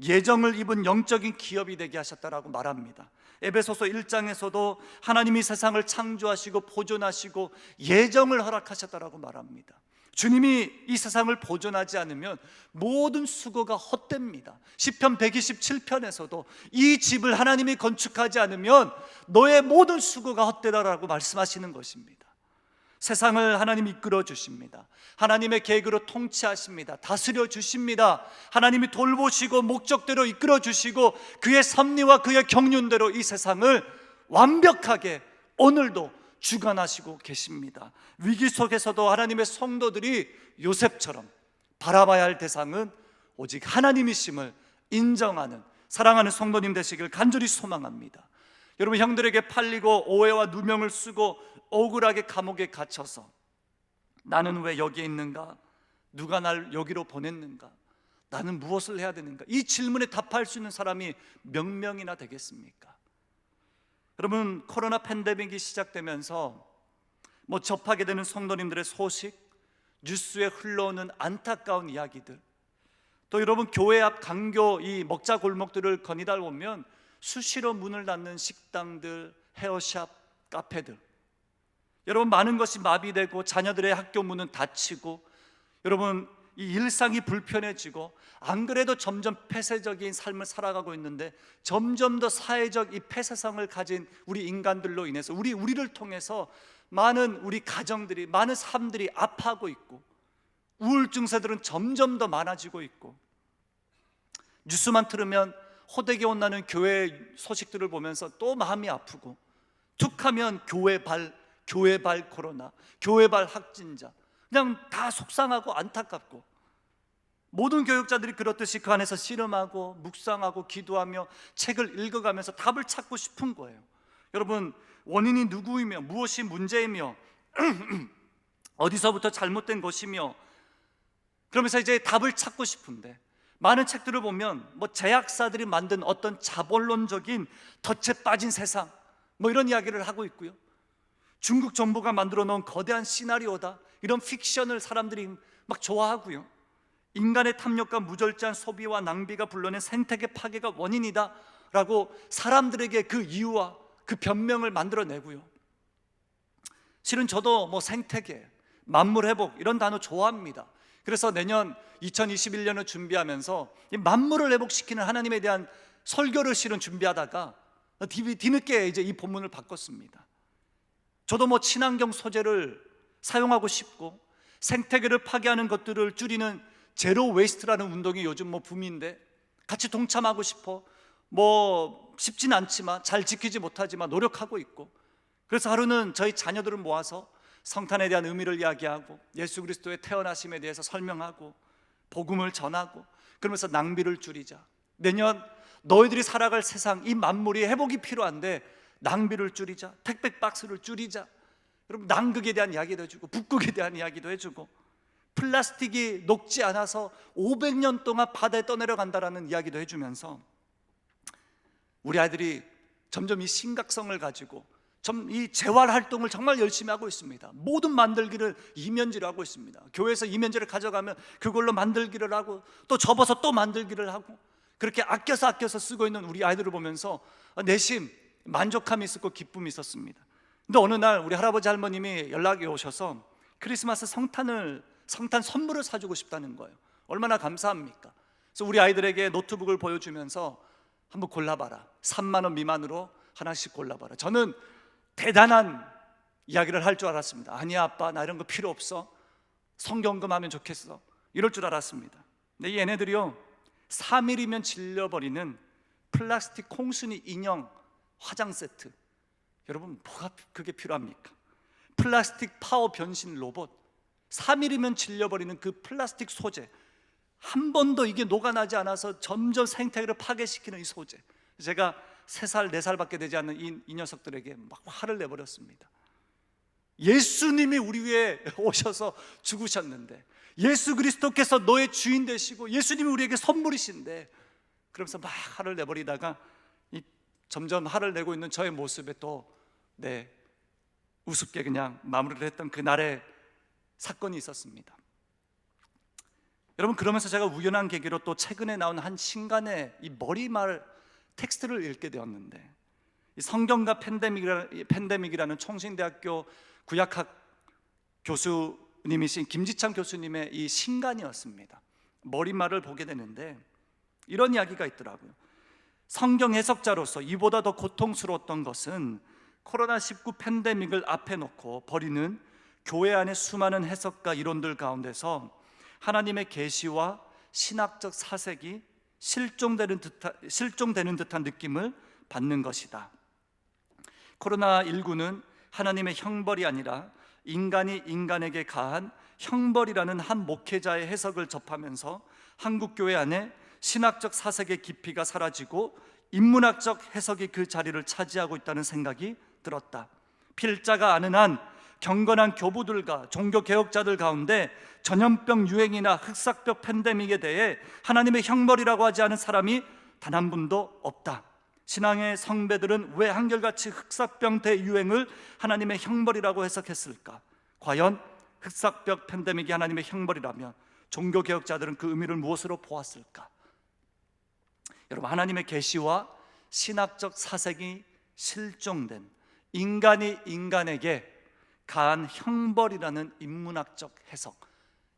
Speaker 2: 예정을 입은 영적인 기업이 되게 하셨다라고 말합니다. 에베소서 1장에서도 하나님이 세상을 창조하시고 보존하시고 예정을 허락하셨다라고 말합니다. 주님이 이 세상을 보존하지 않으면 모든 수고가 헛됩니다. 시편 127편에서도 이 집을 하나님이 건축하지 않으면 너의 모든 수고가 헛되다라고 말씀하시는 것입니다. 세상을 하나님이 이끌어 주십니다. 하나님의 계획으로 통치하십니다. 다스려 주십니다. 하나님이 돌보시고 목적대로 이끌어 주시고 그의 섭리와 그의 경륜대로 이 세상을 완벽하게 오늘도 주관하시고 계십니다. 위기 속에서도 하나님의 성도들이 요셉처럼 바라봐야 할 대상은 오직 하나님이심을 인정하는, 사랑하는 성도님 되시길 간절히 소망합니다. 여러분, 형들에게 팔리고 오해와 누명을 쓰고 억울하게 감옥에 갇혀서 나는 왜 여기에 있는가? 누가 날 여기로 보냈는가? 나는 무엇을 해야 되는가? 이 질문에 답할 수 있는 사람이 몇 명이나 되겠습니까? 여러분, 코로나 팬데믹이 시작되면서 접하게 되는 성도님들의 소식, 뉴스에 흘러오는 안타까운 이야기들, 또 여러분 교회 앞 강교 이 먹자 골목들을 거니다 보면 수시로 문을 닫는 식당들, 헤어샵, 카페들, 여러분 많은 것이 마비되고 자녀들의 학교 문은 닫히고, 여러분 이 일상이 불편해지고, 안 그래도 점점 폐쇄적인 삶을 살아가고 있는데 점점 더 사회적 이 폐쇄성을 가진 우리 인간들로 인해서 우리를 통해서 많은 우리 가정들이, 많은 삶들이 아파하고 있고, 우울증 세들은 점점 더 많아지고 있고, 뉴스만 틀으면 호되게 혼나는 교회 소식들을 보면서 또 마음이 아프고, 툭하면 교회발 코로나, 교회발 확진자, 그냥 다 속상하고 안타깝고, 모든 교육자들이 그렇듯이 그 안에서 씨름하고 묵상하고 기도하며 책을 읽어가면서 답을 찾고 싶은 거예요. 여러분, 원인이 누구이며 무엇이 문제이며 어디서부터 잘못된 것이며, 그러면서 이제 답을 찾고 싶은데, 많은 책들을 보면 제약사들이 만든 어떤 자본론적인 덫에 빠진 세상, 이런 이야기를 하고 있고요. 중국 정부가 만들어 놓은 거대한 시나리오다, 이런 픽션을 사람들이 막 좋아하고요. 인간의 탐욕과 무절제한 소비와 낭비가 불러낸 생태계 파괴가 원인이다 라고 사람들에게 그 이유와 그 변명을 만들어내고요. 실은 저도 생태계, 만물 회복 이런 단어 좋아합니다. 그래서 내년 2021년을 준비하면서 이 만물을 회복시키는 하나님에 대한 설교를 실은 준비하다가 뒤늦게 이제 이 본문을 바꿨습니다. 저도 친환경 소재를 사용하고 싶고, 생태계를 파괴하는 것들을 줄이는 제로 웨이스트라는 운동이 요즘 붐인데 같이 동참하고 싶어. 쉽진 않지만, 잘 지키지 못하지만 노력하고 있고, 그래서 하루는 저희 자녀들을 모아서 성탄에 대한 의미를 이야기하고, 예수 그리스도의 태어나심에 대해서 설명하고, 복음을 전하고, 그러면서 낭비를 줄이자. 내년 너희들이 살아갈 세상, 이 만물이 회복이 필요한데 낭비를 줄이자, 택배 박스를 줄이자. 여러분, 남극에 대한 이야기도 해주고, 북극에 대한 이야기도 해주고, 플라스틱이 녹지 않아서 500년 동안 바다에 떠내려간다라는 이야기도 해주면서, 우리 아이들이 점점 이 심각성을 가지고 이 재활 활동을 정말 열심히 하고 있습니다. 모든 만들기를 이면지를 하고 있습니다. 교회에서 이면지를 가져가면 그걸로 만들기를 하고, 또 접어서 또 만들기를 하고, 그렇게 아껴서 쓰고 있는 우리 아이들을 보면서 내심 만족함이 있었고 기쁨이 있었습니다. 근데 어느 날 우리 할아버지 할머님이 연락이 오셔서 크리스마스 성탄 선물을 사주고 싶다는 거예요. 얼마나 감사합니까? 그래서 우리 아이들에게 노트북을 보여주면서 한번 골라봐라, 3만 원 미만으로 하나씩 골라봐라. 저는 대단한 이야기를 할 줄 알았습니다. 아니야 아빠, 나 이런 거 필요 없어, 성경금 하면 좋겠어, 이럴 줄 알았습니다. 근데 얘네들이요, 3일이면 질려버리는 플라스틱 콩순이 인형 화장 세트, 여러분 뭐가 그게 필요합니까? 플라스틱 파워 변신 로봇, 3일이면 질려버리는 그 플라스틱 소재, 한 번도 이게 녹아나지 않아서 점점 생태계를 파괴시키는 이 소재. 제가 3살, 4살밖에 되지 않는 이 녀석들에게 막 화를 내버렸습니다. 예수님이 우리 위에 오셔서 죽으셨는데, 예수 그리스도께서 너의 주인 되시고, 예수님이 우리에게 선물이신데, 그러면서 막 화를 내버리다가 점점 화를 내고 있는 저의 모습에 또 우습게 그냥 마무리를 했던 그날의 사건이 있었습니다. 여러분, 그러면서 제가 우연한 계기로 또 최근에 나온 한 신간의 이 머리말 텍스트를 읽게 되었는데, 이 성경과 팬데믹이라는 총신대학교 구약학 교수님이신 김지창 교수님의 이 신간이었습니다. 머리말을 보게 되는데 이런 이야기가 있더라고요. 성경 해석자로서 이보다 더 고통스러웠던 것은 코로나19 팬데믹을 앞에 놓고 벌이는 교회 안의 수많은 해석과 이론들 가운데서 하나님의 계시와 신학적 사색이 실종되는 듯한 느낌을 받는 것이다. 코로나19는 하나님의 형벌이 아니라 인간이 인간에게 가한 형벌이라는 한 목회자의 해석을 접하면서 한국교회 안에 신학적 사색의 깊이가 사라지고 인문학적 해석이 그 자리를 차지하고 있다는 생각이 들었다. 필자가 아는 한 경건한 교부들과 종교개혁자들 가운데 전염병 유행이나 흑사병 팬데믹에 대해 하나님의 형벌이라고 하지 않은 사람이 단 한 분도 없다. 신앙의 성배들은 왜 한결같이 흑사병 대유행을 하나님의 형벌이라고 해석했을까? 과연 흑사병 팬데믹이 하나님의 형벌이라면 종교개혁자들은 그 의미를 무엇으로 보았을까? 여러분, 하나님의 계시와 신학적 사색이 실종된 인간이 인간에게 가한 형벌이라는 인문학적 해석,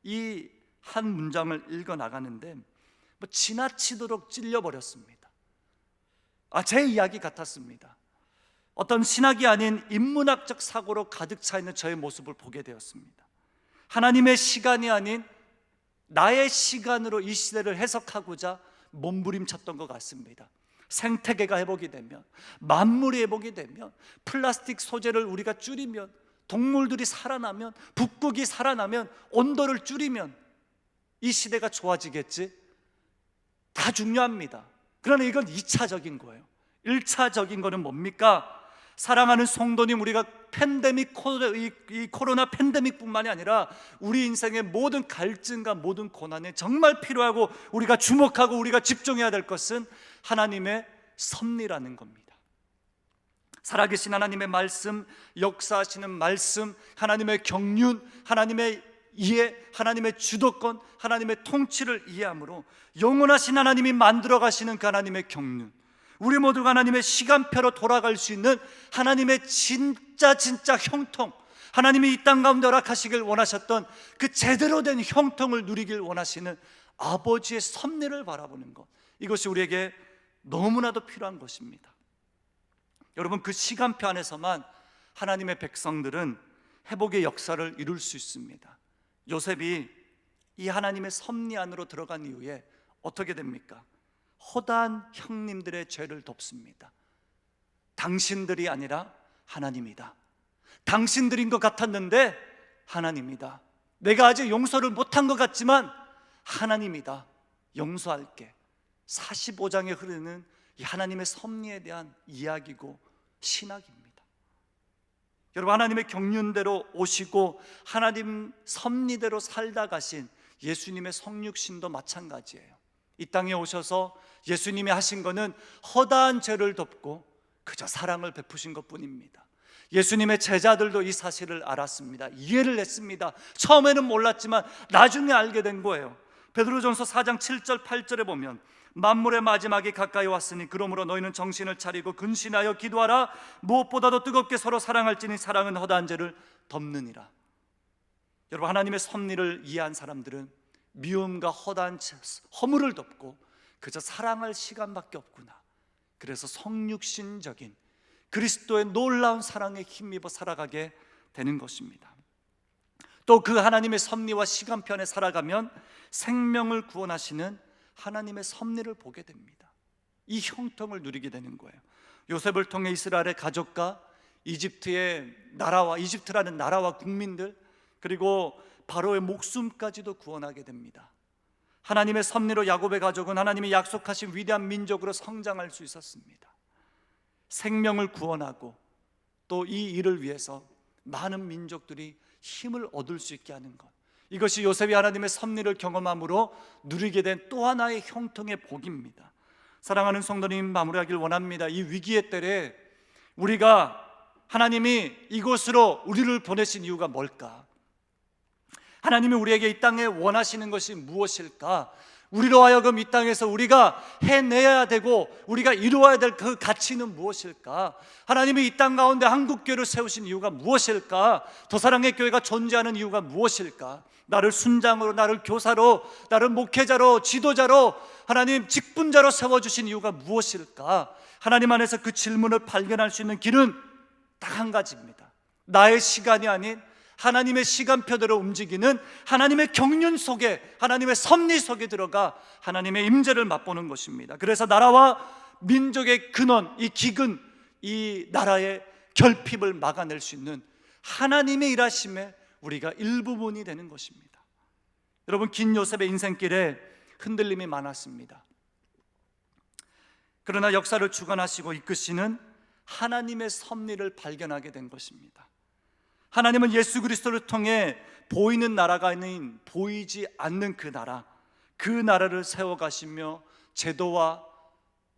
Speaker 2: 이 한 문장을 읽어 나가는데 지나치도록 찔려버렸습니다. 제 이야기 같았습니다. 어떤 신학이 아닌 인문학적 사고로 가득 차 있는 저의 모습을 보게 되었습니다. 하나님의 시간이 아닌 나의 시간으로 이 시대를 해석하고자 몸부림쳤던 것 같습니다. 생태계가 회복이 되면, 만물이 회복이 되면, 플라스틱 소재를 우리가 줄이면, 동물들이 살아나면, 북극이 살아나면, 온도를 줄이면 이 시대가 좋아지겠지? 다 중요합니다. 그러나 이건 2차적인 거예요. 1차적인 거는 뭡니까? 사랑하는 성도님, 우리가 이 코로나 팬데믹뿐만이 아니라 우리 인생의 모든 갈증과 모든 고난에 정말 필요하고 우리가 주목하고 우리가 집중해야 될 것은 하나님의 섭리라는 겁니다. 살아계신 하나님의 말씀, 역사하시는 말씀, 하나님의 경륜, 하나님의 이해, 하나님의 주도권, 하나님의 통치를 이해함으로 영원하신 하나님이 만들어 가시는 그 하나님의 경륜, 우리 모두가 하나님의 시간표로 돌아갈 수 있는 하나님의 진짜 형통, 하나님이 이 땅 가운데 허락하시길 원하셨던 그 제대로 된 형통을 누리길 원하시는 아버지의 섭리를 바라보는 것, 이것이 우리에게 너무나도 필요한 것입니다. 여러분, 그 시간표 안에서만 하나님의 백성들은 회복의 역사를 이룰 수 있습니다. 요셉이 이 하나님의 섭리 안으로 들어간 이후에 어떻게 됩니까? 허다한 형님들의 죄를 덮습니다. 당신들이 아니라 하나님이다. 당신들인 것 같았는데 하나님이다. 내가 아직 용서를 못한 것 같지만 하나님이다. 용서할게. 45장에 흐르는 이 하나님의 섭리에 대한 이야기고 신학입니다. 여러분, 하나님의 경륜대로 오시고 하나님 섭리대로 살다 가신 예수님의 성육신도 마찬가지예요. 이 땅에 오셔서 예수님이 하신 것은 허다한 죄를 덮고 그저 사랑을 베푸신 것뿐입니다. 예수님의 제자들도 이 사실을 알았습니다. 이해를 했습니다. 처음에는 몰랐지만 나중에 알게 된 거예요. 베드로전서 4장 7절 8절에 보면 만물의 마지막이 가까이 왔으니 그러므로 너희는 정신을 차리고 근신하여 기도하라. 무엇보다도 뜨겁게 서로 사랑할지니 사랑은 허다한 죄를 덮느니라. 여러분, 하나님의 섭리를 이해한 사람들은 미움과 허다한 허물을 덮고 그저 사랑할 시간밖에 없구나. 그래서 성육신적인 그리스도의 놀라운 사랑에 힘입어 살아가게 되는 것입니다. 또 그 하나님의 섭리와 시간편에 살아가면 생명을 구원하시는 하나님의 섭리를 보게 됩니다. 이 형통을 누리게 되는 거예요. 요셉을 통해 이스라엘의 가족과 이집트의 나라와, 이집트라는 나라와 국민들, 그리고 바로의 목숨까지도 구원하게 됩니다. 하나님의 섭리로 야곱의 가족은 하나님이 약속하신 위대한 민족으로 성장할 수 있었습니다. 생명을 구원하고 또 이 일을 위해서 많은 민족들이 힘을 얻을 수 있게 하는 것, 이것이 요셉이 하나님의 섭리를 경험함으로 누리게 된 또 하나의 형통의 복입니다. 사랑하는 성도님, 마무리하길 원합니다. 이 위기의 때에 우리가 하나님이 이곳으로 우리를 보내신 이유가 뭘까? 하나님이 우리에게 이 땅에 원하시는 것이 무엇일까? 우리로 하여금 이 땅에서 우리가 해내야 되고 우리가 이루어야 될 그 가치는 무엇일까? 하나님이 이 땅 가운데 한국교회를 세우신 이유가 무엇일까? 더사랑의 교회가 존재하는 이유가 무엇일까? 나를 순장으로, 나를 교사로, 나를 목회자로, 지도자로, 하나님 직분자로 세워주신 이유가 무엇일까? 하나님 안에서 그 질문을 발견할 수 있는 길은 딱 한 가지입니다. 나의 시간이 아닌 하나님의 시간표대로 움직이는 하나님의 경륜 속에, 하나님의 섭리 속에 들어가 하나님의 임재를 맛보는 것입니다. 그래서 나라와 민족의 근원, 이 기근, 이 나라의 결핍을 막아낼 수 있는 하나님의 일하심에 우리가 일부분이 되는 것입니다. 여러분, 긴 요셉의 인생길에 흔들림이 많았습니다. 그러나 역사를 주관하시고 이끄시는 하나님의 섭리를 발견하게 된 것입니다. 하나님은 예수 그리스도를 통해 보이는 나라가 아닌 보이지 않는 그 나라를 세워가시며 제도와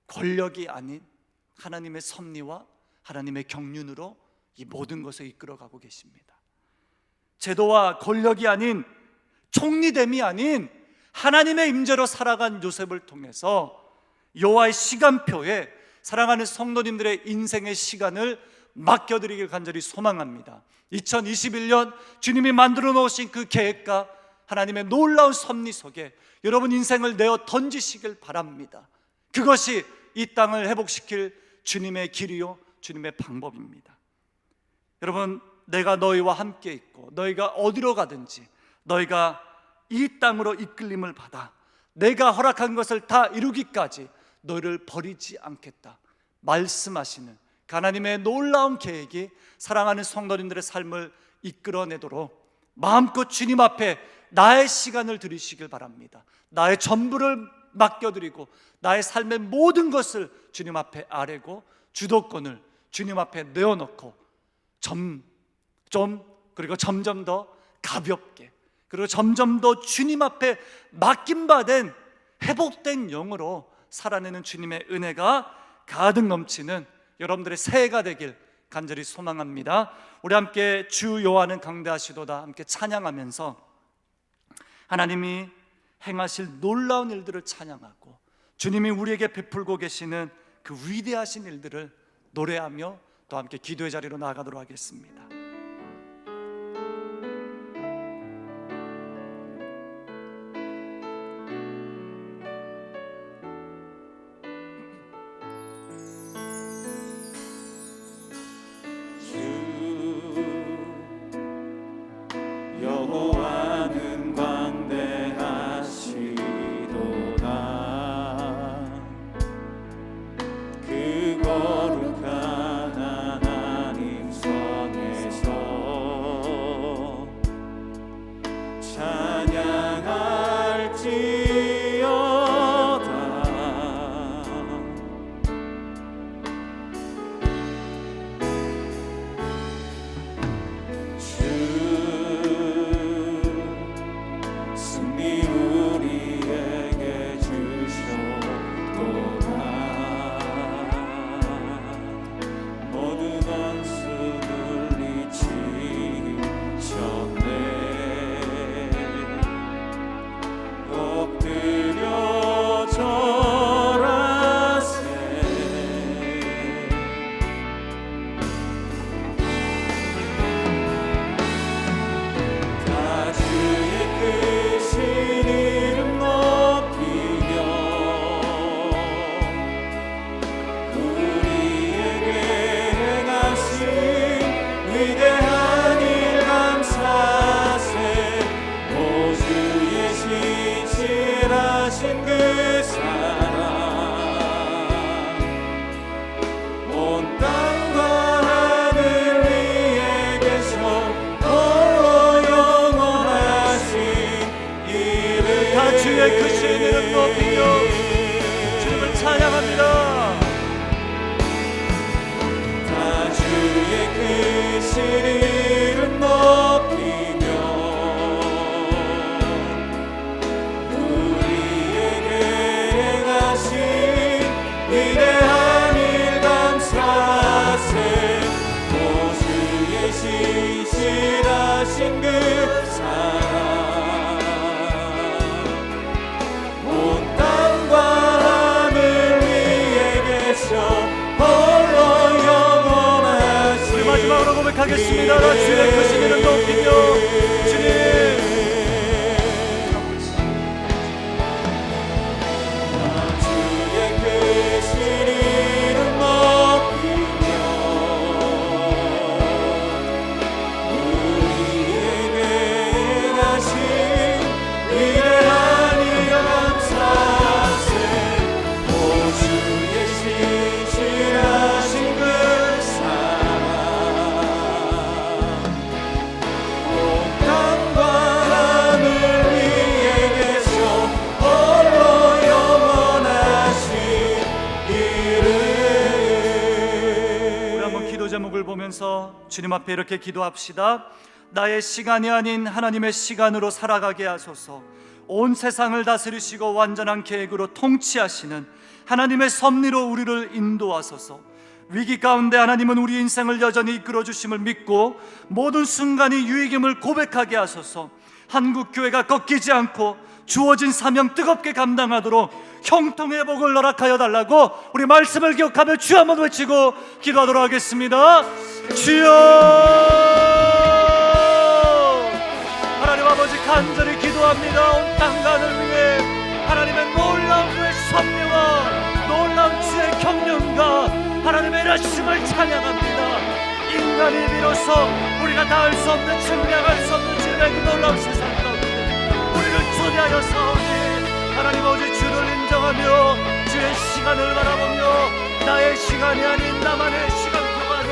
Speaker 2: 권력이 아닌 하나님의 섭리와 하나님의 경륜으로 이 모든 것을 이끌어가고 계십니다. 제도와 권력이 아닌, 총리됨이 아닌 하나님의 임재로 살아간 요셉을 통해서 여호와의 시간표에 사랑하는 성도님들의 인생의 시간을 맡겨드리길 간절히 소망합니다. 2021년 주님이 만들어 놓으신 그 계획과 하나님의 놀라운 섭리 속에 여러분 인생을 내어 던지시길 바랍니다. 그것이 이 땅을 회복시킬 주님의 길이요 주님의 방법입니다. 여러분, 내가 너희와 함께 있고 너희가 어디로 가든지 너희가 이 땅으로 이끌림을 받아 내가 허락한 것을 다 이루기까지 너희를 버리지 않겠다 말씀하시는 하나님의 놀라운 계획이 사랑하는 성도님들의 삶을 이끌어내도록 마음껏 주님 앞에 나의 시간을 드리시길 바랍니다. 나의 전부를 맡겨드리고 나의 삶의 모든 것을 주님 앞에 아뢰고 주도권을 주님 앞에 내어놓고 그리고 점점 더 가볍게, 그리고 점점 더 주님 앞에 맡김받은 회복된 영으로 살아내는 주님의 은혜가 가득 넘치는 여러분들의 새해가 되길 간절히 소망합니다. 우리 함께 주 여호와는 강대하시도다 함께 찬양하면서 하나님이 행하실 놀라운 일들을 찬양하고 주님이 우리에게 베풀고 계시는 그 위대하신 일들을 노래하며 또 함께 기도의 자리로 나아가도록 하겠습니다.
Speaker 1: 여호와는 광대하시도다. 그 거룩한 하나님 성에서
Speaker 2: 고백하겠습니다. 나 주의 크신 이름 높이며 주님 제목을 보면서 주님 앞에 이렇게 기도합시다. 나의 시간이 아닌 하나님의 시간으로 살아가게 하소서. 온 세상을 다스리시고 완전한 계획으로 통치하시는 하나님의 섭리로 우리를 인도하소서. 위기 가운데 하나님은 우리 인생을 여전히 이끌어 주심을 믿고 모든 순간이 유익임을 고백하게 하소서. 한국교회가 꺾이지 않고 주어진 사명 뜨겁게 감당하도록 형통의 복을 허락하여 달라고 우리 말씀을 기억하며 주 한번 외치고 기도하도록 하겠습니다. 주여, 하나님 아버지 간절히 기도합니다. 온 땅간을 위해 하나님의 놀라운 주의 섭리와 놀라운 주의 경륜과 하나님의 일하심을 찬양합니다. 인간이 비로소 우리가 닿을 수 없는 증량할 수 없는 주의 그 놀라운 세상 가운데 우리를 초대하여 사오니 하나님 아버지 주를 인정하며 주의 시간을 바라보며 나의 시간이 아닌 나만의 시간표가 아닌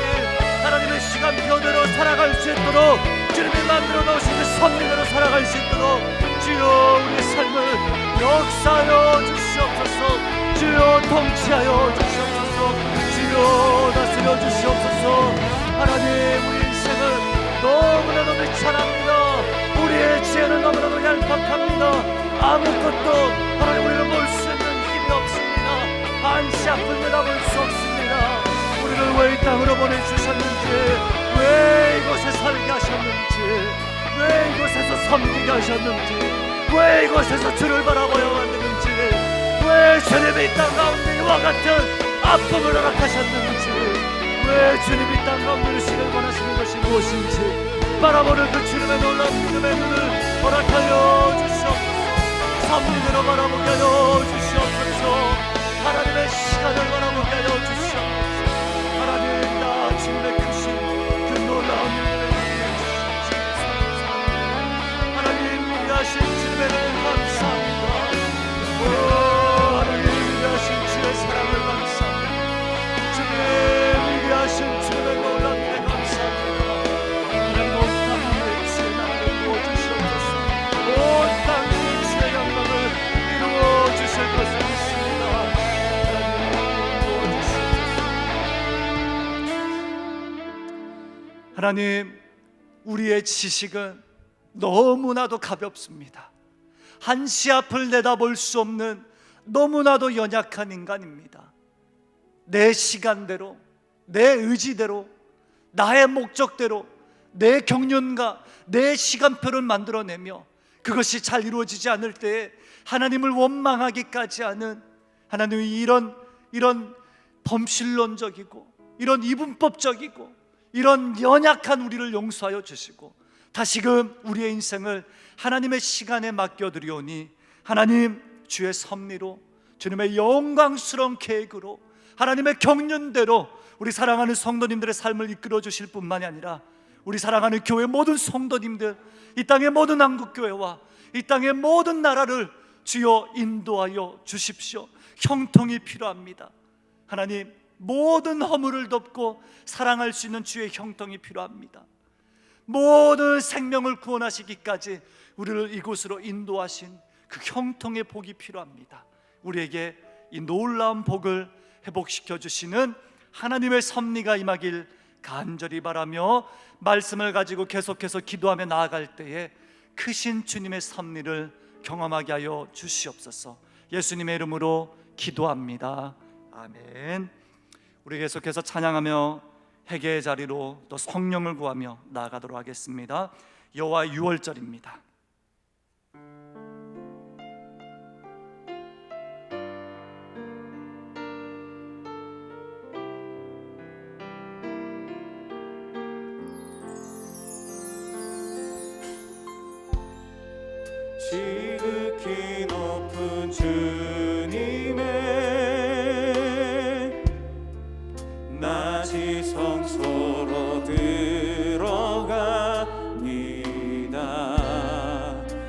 Speaker 2: 하나님의 시간표대로 살아갈 수 있도록 주님이 만들어 놓으신 그 섭리대로 살아갈 수 있도록 주여 우리의 삶을 역사하여 주시옵소서. 주여 통치하여 주시옵소서. 주여 다스려 주시옵소서. 하나님 우리 인생을 너무나도 비천합니다. 우리의 지혜는 너무나도 얄팍합니다. 아무것도 하나님 우리를 볼 수 있는 힘이 없습니다. 한시 앞을 내다볼 수 없습니다. 우리를 왜 이 땅으로 보내주셨는지, 왜 이곳에 살게 하셨는지, 왜 이곳에서 섬기게 하셨는지, 왜 이곳에서 주를 바라보아야 하는지, 왜 주님이 이 땅 가운데 이와 같은 아픔을 허락하셨는지, 왜 주님이 이 땅 가운데 주시길 원하시는 것이 무엇인지 바라보는 그 주님의 놀라운 믿음의 눈을 허락하여 주시옵소서. 섭리대로 바라보게 하여 주시옵소서. 하나님의 시간을 바라보게 하여 주시옵소서. 하나님 나 주님의 크신 그 놀라운 일들을 주시옵소서. 하나님 위하신 주님의 은혜 감사합니다. 하나님 위하신 주의 사랑을 감사합니다. 주님 위하신 주님의 놀라운 은혜 감사합니다. 하나님 온 땅에 주의 나라를 부어주시옵소서. 온 땅에 주의 영광을 이루어 주실 것을 믿습니다. 하나님 부어주시옵소서. 하나님 우리의 지식은 너무나도 가볍습니다. 한시 앞을 내다볼 수 없는 너무나도 연약한 인간입니다. 내 시간대로, 내 의지대로, 나의 목적대로, 내 경륜과 내 시간표를 만들어내며 그것이 잘 이루어지지 않을 때에 하나님을 원망하기까지 하는 하나님의 이런 범실론적이고 이런 이분법적이고 이런 연약한 우리를 용서하여 주시고 다시금 우리의 인생을 하나님의 시간에 맡겨드리오니 하나님 주의 섭리로 주님의 영광스러운 계획으로 하나님의 경륜대로 우리 사랑하는 성도님들의 삶을 이끌어 주실 뿐만이 아니라 우리 사랑하는 교회 모든 성도님들, 이 땅의 모든 한국교회와 이 땅의 모든 나라를 주여 인도하여 주십시오. 형통이 필요합니다. 하나님 모든 허물을 덮고 사랑할 수 있는 주의 형통이 필요합니다. 모든 생명을 구원하시기까지 우리를 이곳으로 인도하신 그 형통의 복이 필요합니다. 우리에게 이 놀라운 복을 회복시켜 주시는 하나님의 섭리가 임하길 간절히 바라며 말씀을 가지고 계속해서 기도하며 나아갈 때에 크신 주님의 섭리를 경험하게 하여 주시옵소서. 예수님의 이름으로 기도합니다. 아멘. 우리 계속해서 찬양하며 회개의 자리로 또 성령을 구하며 나아가도록 하겠습니다. 여호와 유월절입니다.
Speaker 1: 지극히 높은 주님의 낮이 성소로 들어갑니다.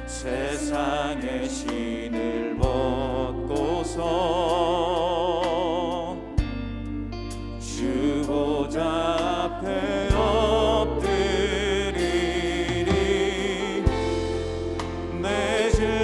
Speaker 1: 세상의 신을 벗고서 주 보좌 앞에 엎드리리. 내 죄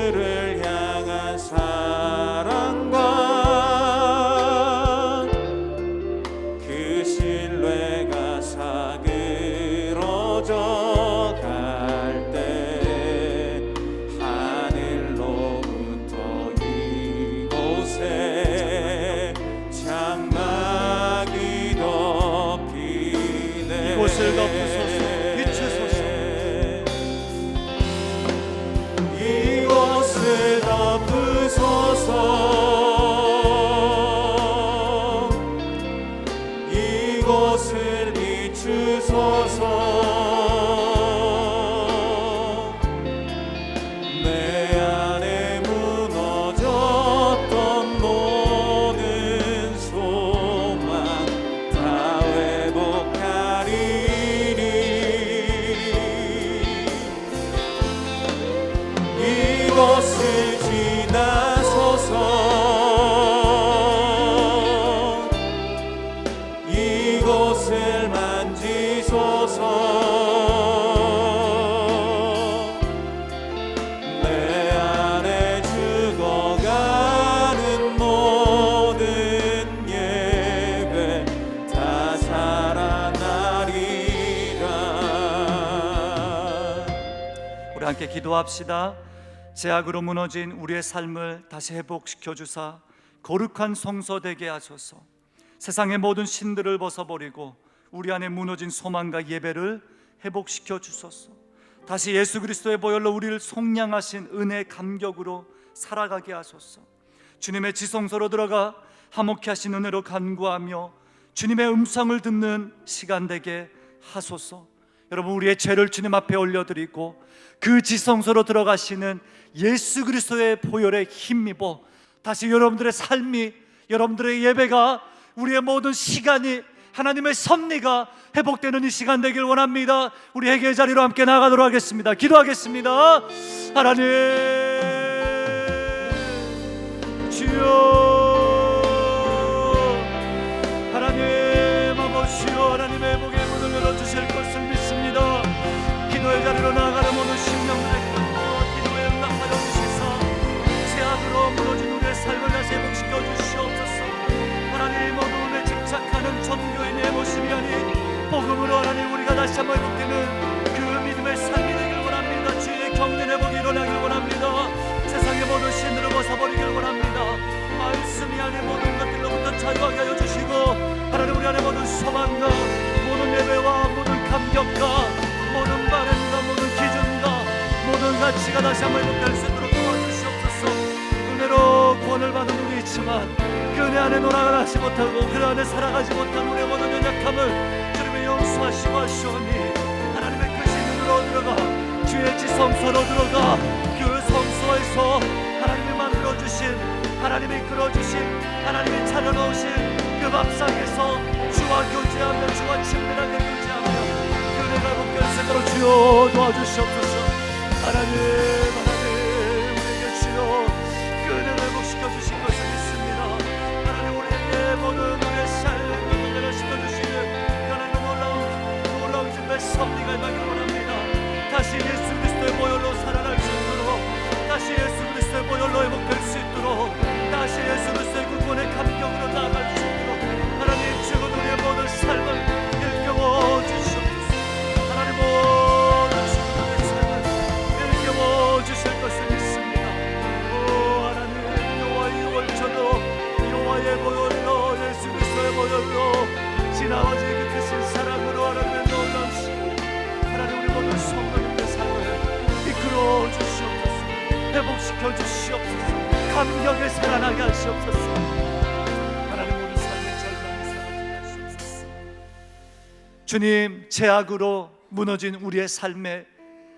Speaker 2: 우리 함께 기도합시다. 죄악으로 무너진 우리의 삶을 다시 회복시켜 주사 거룩한 성소 되게 하소서. 세상의 모든 신들을 벗어버리고 우리 안에 무너진 소망과 예배를 회복시켜 주소서. 다시 예수 그리스도의 보혈로 우리를 속량하신 은혜의 감격으로 살아가게 하소서. 주님의 지성소로 들어가 화목케 하신 은혜로 간구하며 주님의 음성을 듣는 시간 되게 하소서. 여러분, 우리의 죄를 주님 앞에 올려드리고 그 지성소로 들어가시는 예수 그리스도의 보혈에 힘입어 다시 여러분들의 삶이, 여러분들의 예배가, 우리의 모든 시간이 하나님의 섭리가 회복되는 이 시간 되길 원합니다. 우리 회개의 자리로 함께 나가도록 하겠습니다. 기도하겠습니다. 하나님 주여, 하나님 아버지여, 하나님의 복의 문을 열어주실 것을 믿습니다. 기도의 자리로 나아가는 모든 심령들의 기도에 응답하여 주시사 죄악으로 무너진 우리의 삶을 다시 회복시켜 주시옵소서. 하나님, 어두움에 집착하는 전교인의 모습이 아닌 복음으로 하나님 우리가 다시 한번 회복되는 그 믿음의 삶이 되길 원합니다. 주의 경륜 회복이 일어나길 원합니다. 세상의 모든 신들을 벗어버리길 원합니다. 말씀이 안에 모든 것들로부터 자유하게 하여 주시고 하나님, 우리 안에 모든 소망과 모든 예배와 모든 감격과 모든 바램과 모든 기준과 모든 가치가 다시 한번 회복될 수 있도록 도와주시옵소서. 은혜로 구원을 받은 우리 있지만 그 은혜 안에 놀아가지 못하고 그 안에 살아가지 못한 우리의 모든 연약함을 주님의 용서하시고 하시오니 하나님의 크신 눈으로 들어가 주의 지성소로 들어가 그 성소에서 하나님이 만들어주신, 하나님이 이끌어주신, 하나님이 차려놓으신 그 밥상에서 주와 교제하며 주와 친밀하게 교제하며 그 은혜가 복될 수 있도록 주여 도와주시옵소서. 하나님 우리에게 주여 그 은혜를 회복시켜 주신 것을 믿습니다. 하나님, 우리에게 모든 우리의 삶을 은혜를 시켜주시는 하나님의 놀라운 주님의 섭리가 임하기를 원합니다. 다시 예수 그리스도의 보혈로 살아날 수 있도록, 다시 예수 그리스도의 보혈로 회복될 수 있도록, 다시 예수 그리스도의 그 구원의 감격으로 나아갈 수 있도록 하나님, 지금 우리의 모든 삶을 일깨워 주시옵소서. 하나님, 모든 우리의 삶을 일깨워 주실 것을 믿습니다. 오 하나님, 여호와의 원천으로 여호와의 보혈로 예수 그리스도의 보혈로 지나와진 그 크신 사랑으로 하나님의 놀라우신 하나님, 우리 모든 성도님의 삶을 이끌어 주시옵소서. 회복시켜 주시옵소서. 감격에 살아나게 하시옵소서. 하나님, 우리 삶의 절망에 살아나게 하시옵소서. 주님, 죄악으로 무너진 우리의 삶에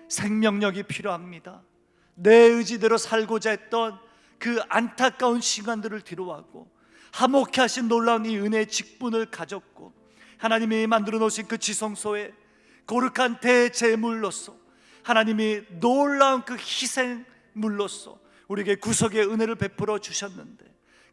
Speaker 2: 생명력이 필요합니다. 내 의지대로 살고자 했던 그 안타까운 시간들을 뒤로하고 화목케 하신 놀라운 이 은혜의 직분을 가졌고 하나님이 만들어 놓으신 그 지성소에 거룩한 대제물로서 하나님이 놀라운 그 희생물로서 우리에게 구속의 은혜를 베풀어 주셨는데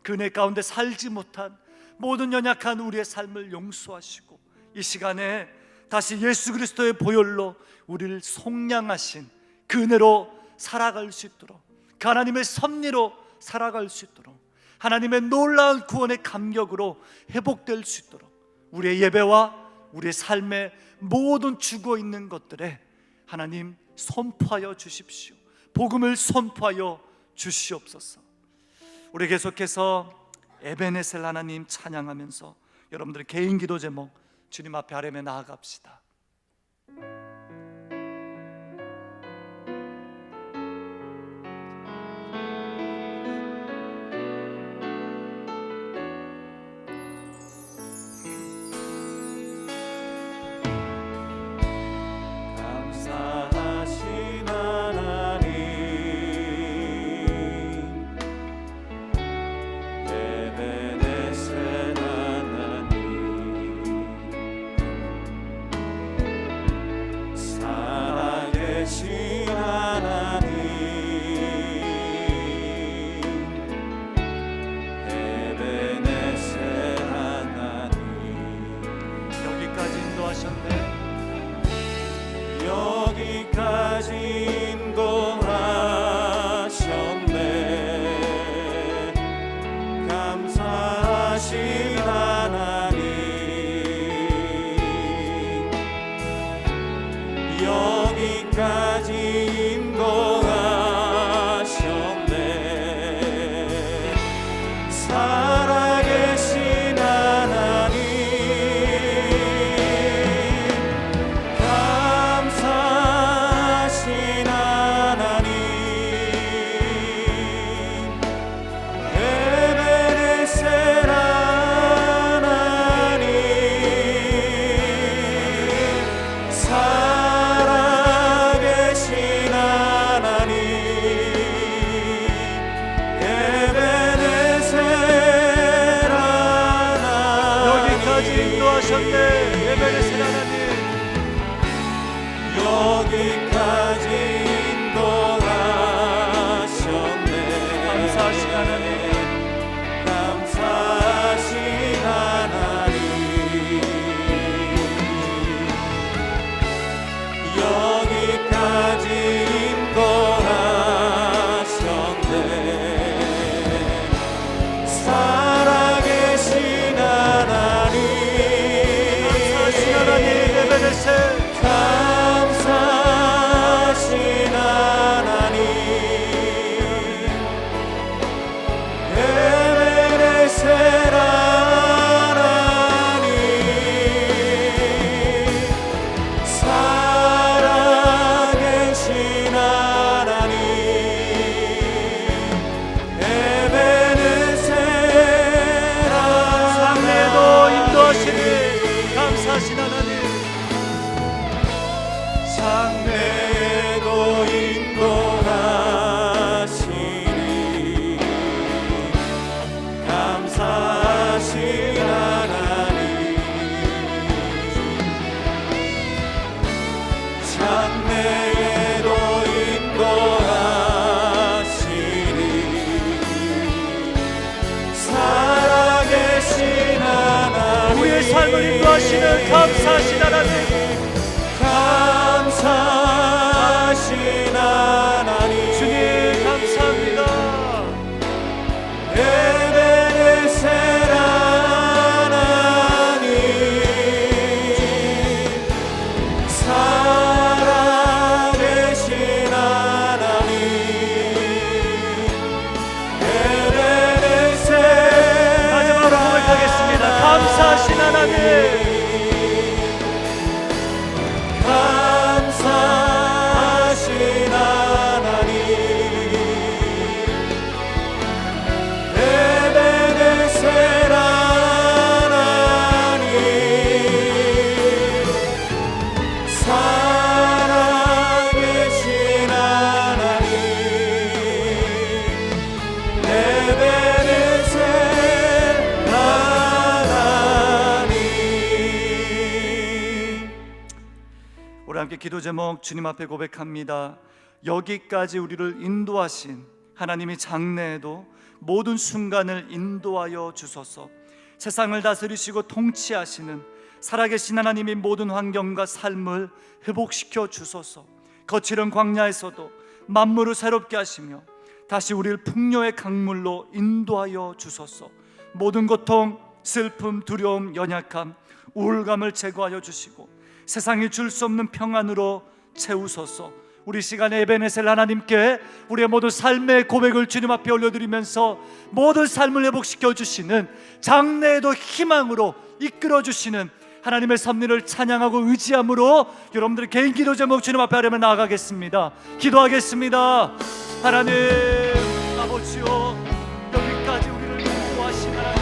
Speaker 2: 그 은혜 가운데 살지 못한 모든 연약한 우리의 삶을 용서하시고 이 시간에 다시 예수 그리스도의 보혈로 우리를 속량하신 그 은혜로 살아갈 수 있도록, 그 하나님의 섭리로 살아갈 수 있도록, 하나님의 놀라운 구원의 감격으로 회복될 수 있도록 우리의 예배와 우리의 삶의 모든 죽어 있는 것들에 하나님 선포하여 주십시오. 복음을 선포하여 주시옵소서. 우리 계속해서 에베네셀 하나님 찬양하면서 여러분들의 개인 기도 제목 주님 앞에 아뢰며 나아갑시다.
Speaker 1: 감사하신 하나님, 에베네셀 하나님, 살아계신 하나님, 에베네셀 하나님.
Speaker 2: 여기까지 인도하셨네.
Speaker 1: 여기까지 인도하셨네. 감사하신 하나님, 여기까지 여기까지 인도하셨네. 감사하신 하나님, 감사하신 하나님, 여기까지 인도하셨네. 살아계신 하나님, 감사하신 하나님, 에베네셀 감사하신 하나님, 에베네셀 하나님, 살아계신 하나님, 에베네셀 하나님, 장래에도 인도하시니 감사하신 하나님, 장래에도 인도하시니 감사하신 하나님, 장래에도 인도하시니 살아계신 하나님, 우리의 삶을 인도하시는 감사하신 하나님, 감사하신 하나님, 주님 감사합니다. 에베네셀 하나님, 살아계신 하나님, 에베네셀 마지막으로 고백하겠습니다. 감사하신 하나님, 감사하신 하나님, 에베네셀 하나님, 살아계신 하나님, 에베네셀 하나님.
Speaker 2: 우리 함께 기도 제목 주님 앞에 고백합니다. 여기까지 우리를 인도하신 하나님이 장래에도 모든 순간을 인도하여 주소서. 세상을 다스리시고 통치하시는 살아계신 하나님이 모든 환경과 삶을 회복시켜 주소서. 거칠은 광야에서도 만물을 새롭게 하시며 다시 우리를 풍요의 강물로 인도하여 주소서. 모든 고통, 슬픔, 두려움, 연약함, 우울감을 제거하여 주시고 세상이 줄 수 없는 평안으로 채우소서. 우리 시간에 에베네셀 하나님께 우리의 모든 삶의 고백을 주님 앞에 올려드리면서 모든 삶을 회복시켜 주시는 장래에도 희망으로 이끌어 주시는 하나님의 섭리를 찬양하고 의지함으로 여러분들의 개인 기도 제목 주님 앞에 하려면 나아가겠습니다. 기도하겠습니다. 하나님 아버지요, 여기까지 우리를 인도하신 하나님,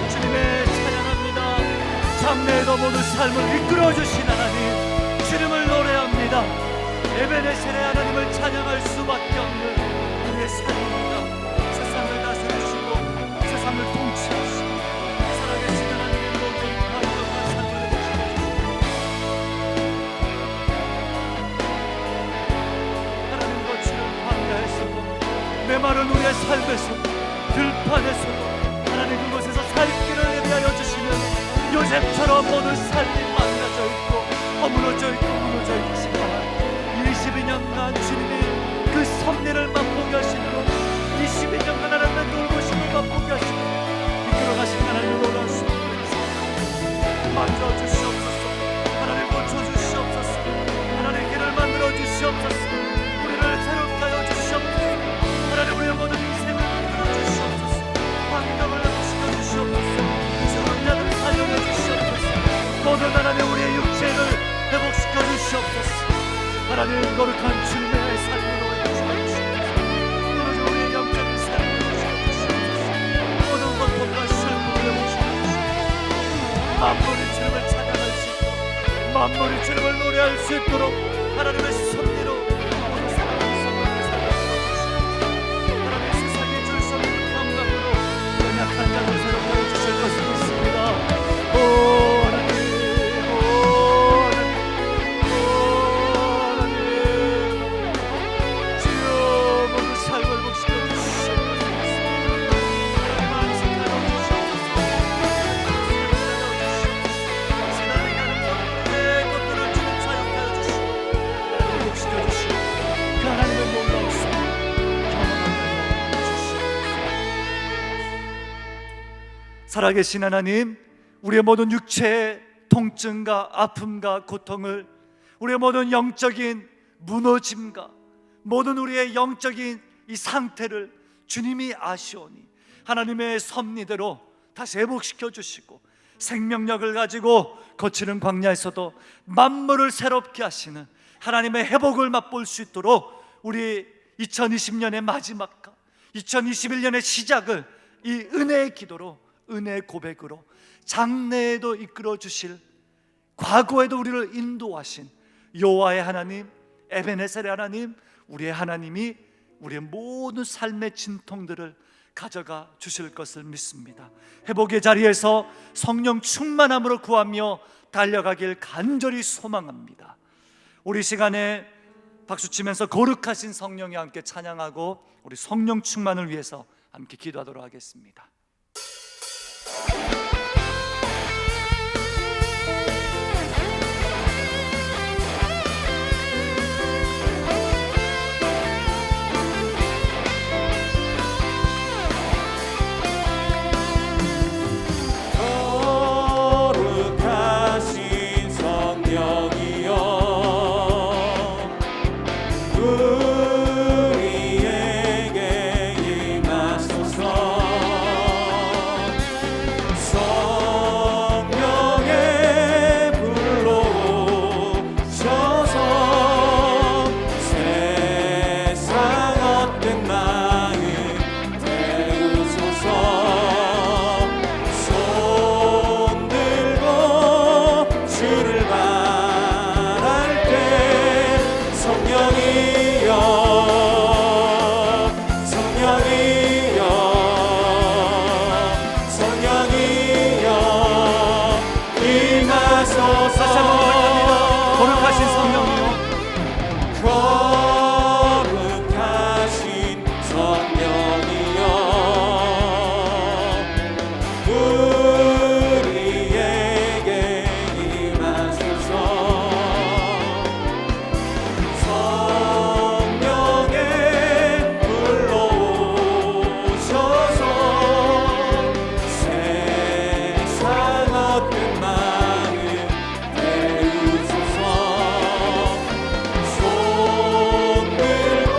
Speaker 2: 주님의 찬양합니다. 장래에도 모든 삶을 이끌어 주신 하나님, 주님을 노래합니다. 에베네셀의 하나님을 찬양할 수밖에 없는 우리의 삶입니다. 세상을 다스리시고 세상을 통치하시고 살아계신 하나님의 모든 환경과 삶을 해주시옵소서. 하나님 거칠은 광야에서도 메마른 우리의 삶에서도 들판에서도 하나님 그곳에서 살 길을 예비하여 주시는 요셉처럼 모든 삶이 망가져 있고 허물어져 있고 무너져 있지만 22년간 주님이 그 섭리를 맛보게 하시고 22년간 하나님의 돌보심을 맛보게 하시고 이끌어가신 하나님의 놀라운 섭리를 만져주시옵소서. 하나님 고쳐주시옵소서. 하나님 길을 만들어 주시옵소서. 우리를 새롭게 하여 주시옵소서. 하나님 우리의 모든 인생을 이끌어 주시옵소서. 환경을 회복시켜 주시옵소서. 죽은 자들을 살려내 주시옵소서. 모든 하나님 우리의 육체를 회복시켜 주시옵소서. 하나님 거룩한 주님의 삶으로 해주시옵소서. 오늘 우리의 영적인 삶을 해주시옵소서. 모든 고통과 슬픔을 회복시켜 주시옵소서. 만물이 주님을 찬양할 수 있도록, 만물이 주님을 노래할 수 있도록 하나님의 섭리로 모든 사람의 성공을 살려주시옵소서. 하나님 세상에 줄 수 없는 평강으로 연약한 자를 새롭게 해주실 것을 믿습니다. 오 하나님, 오 하나님, 살아계신 하나님, 우리의 모든 육체의 통증과 아픔과 고통을, 우리의 모든 영적인 무너짐과 모든 우리의 영적인 이 상태를 주님이 아시오니 하나님의 섭리대로 다시 회복시켜 주시고 생명력을 가지고 거치는 광야에서도 만물을 새롭게 하시는 하나님의 회복을 맛볼 수 있도록 우리 2020년의 마지막과 2021년의 시작을 이 은혜의 기도로, 은혜의 고백으로 장래에도 이끌어 주실, 과거에도 우리를 인도하신 여호와의 하나님, 에베네셀의 하나님, 우리의 하나님이 우리의 모든 삶의 진통들을 가져가 주실 것을 믿습니다. 회복의 자리에서 성령 충만함으로 구하며 달려가길 간절히 소망합니다. 우리 시간에 박수치면서 거룩하신 성령이 함께 찬양하고 우리 성령 충만을 위해서 함께 기도하도록 하겠습니다. 거룩하신 성령이여,
Speaker 1: 거룩하신 성령이여, 우리에게 임하소서. 성령의 불로 오셔서 세상 어떤 마음 태우소서. 손 들고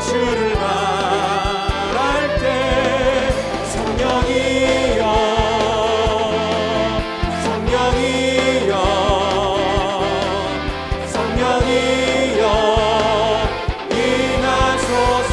Speaker 1: 주를 바랄 때 성령이여, 성령이여, 성령이여 임하소서.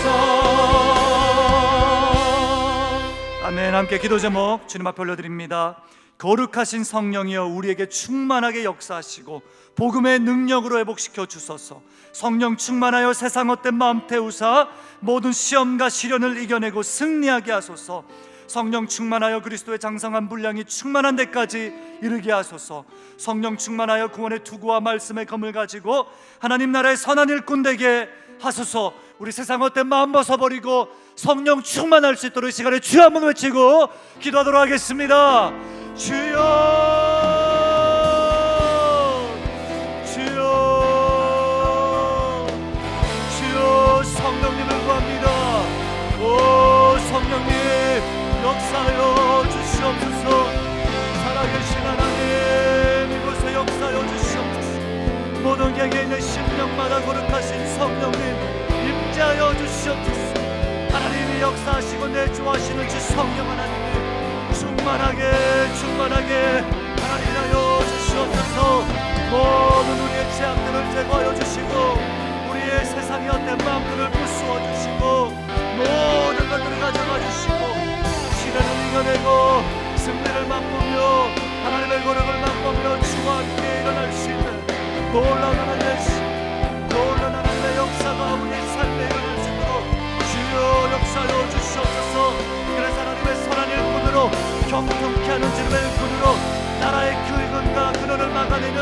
Speaker 2: 아멘. 함께 기도 제목 주님 앞에 올려드립니다. 거룩하신 성령이여, 우리에게 충만하게 역사하시고 복음의 능력으로 회복시켜 주소서. 성령 충만하여 세상 헛된 마음 태우사 모든 시험과 시련을 이겨내고 승리하게 하소서. 성령 충만하여 그리스도의 장성한 분량이 충만한 데까지 이르게 하소서. 성령 충만하여 구원의 투구와 말씀의 검을 가지고 하나님 나라의 선한 일꾼 되게 하소서. 우리 세상 헛된 마음 벗어버리고 성령 충만할 수 있도록 이 시간에 주여 한번 외치고 기도하도록 하겠습니다. 주여, 주여, 주여, 성령님을 구합니다. 오 성령님, 역사하여 주시옵소서. 살아계신 하나님, 이곳에 역사하여 주시옵소서. 모든 경에 있는 심령마다 거룩하신 성령님 임재하여 주시옵소서. 하나님이 역사하시고 내주하시는 주 성령 하나님이 충만하게 하나님이여 주시옵소서. 모든 우리의 죄악들을 제거하여 주시고 우리의 세상의 헛된 마음들을 부수어 주시고 모든 것들을 가져가 주시고 시련을 이겨내고 승리를 맛보며 하나님의 거룩을 맛보며 주와 함께 일어날 수 있는 놀라운 하나님의 역사가 우리의 삶에 일어날 수 있도록 주여 역사하여 주시옵소서. 그래서 하나님의 선한 일꾼으로 경통케 하는 주님의 일꾼으로 나라의 긁음과 근원을 막아내는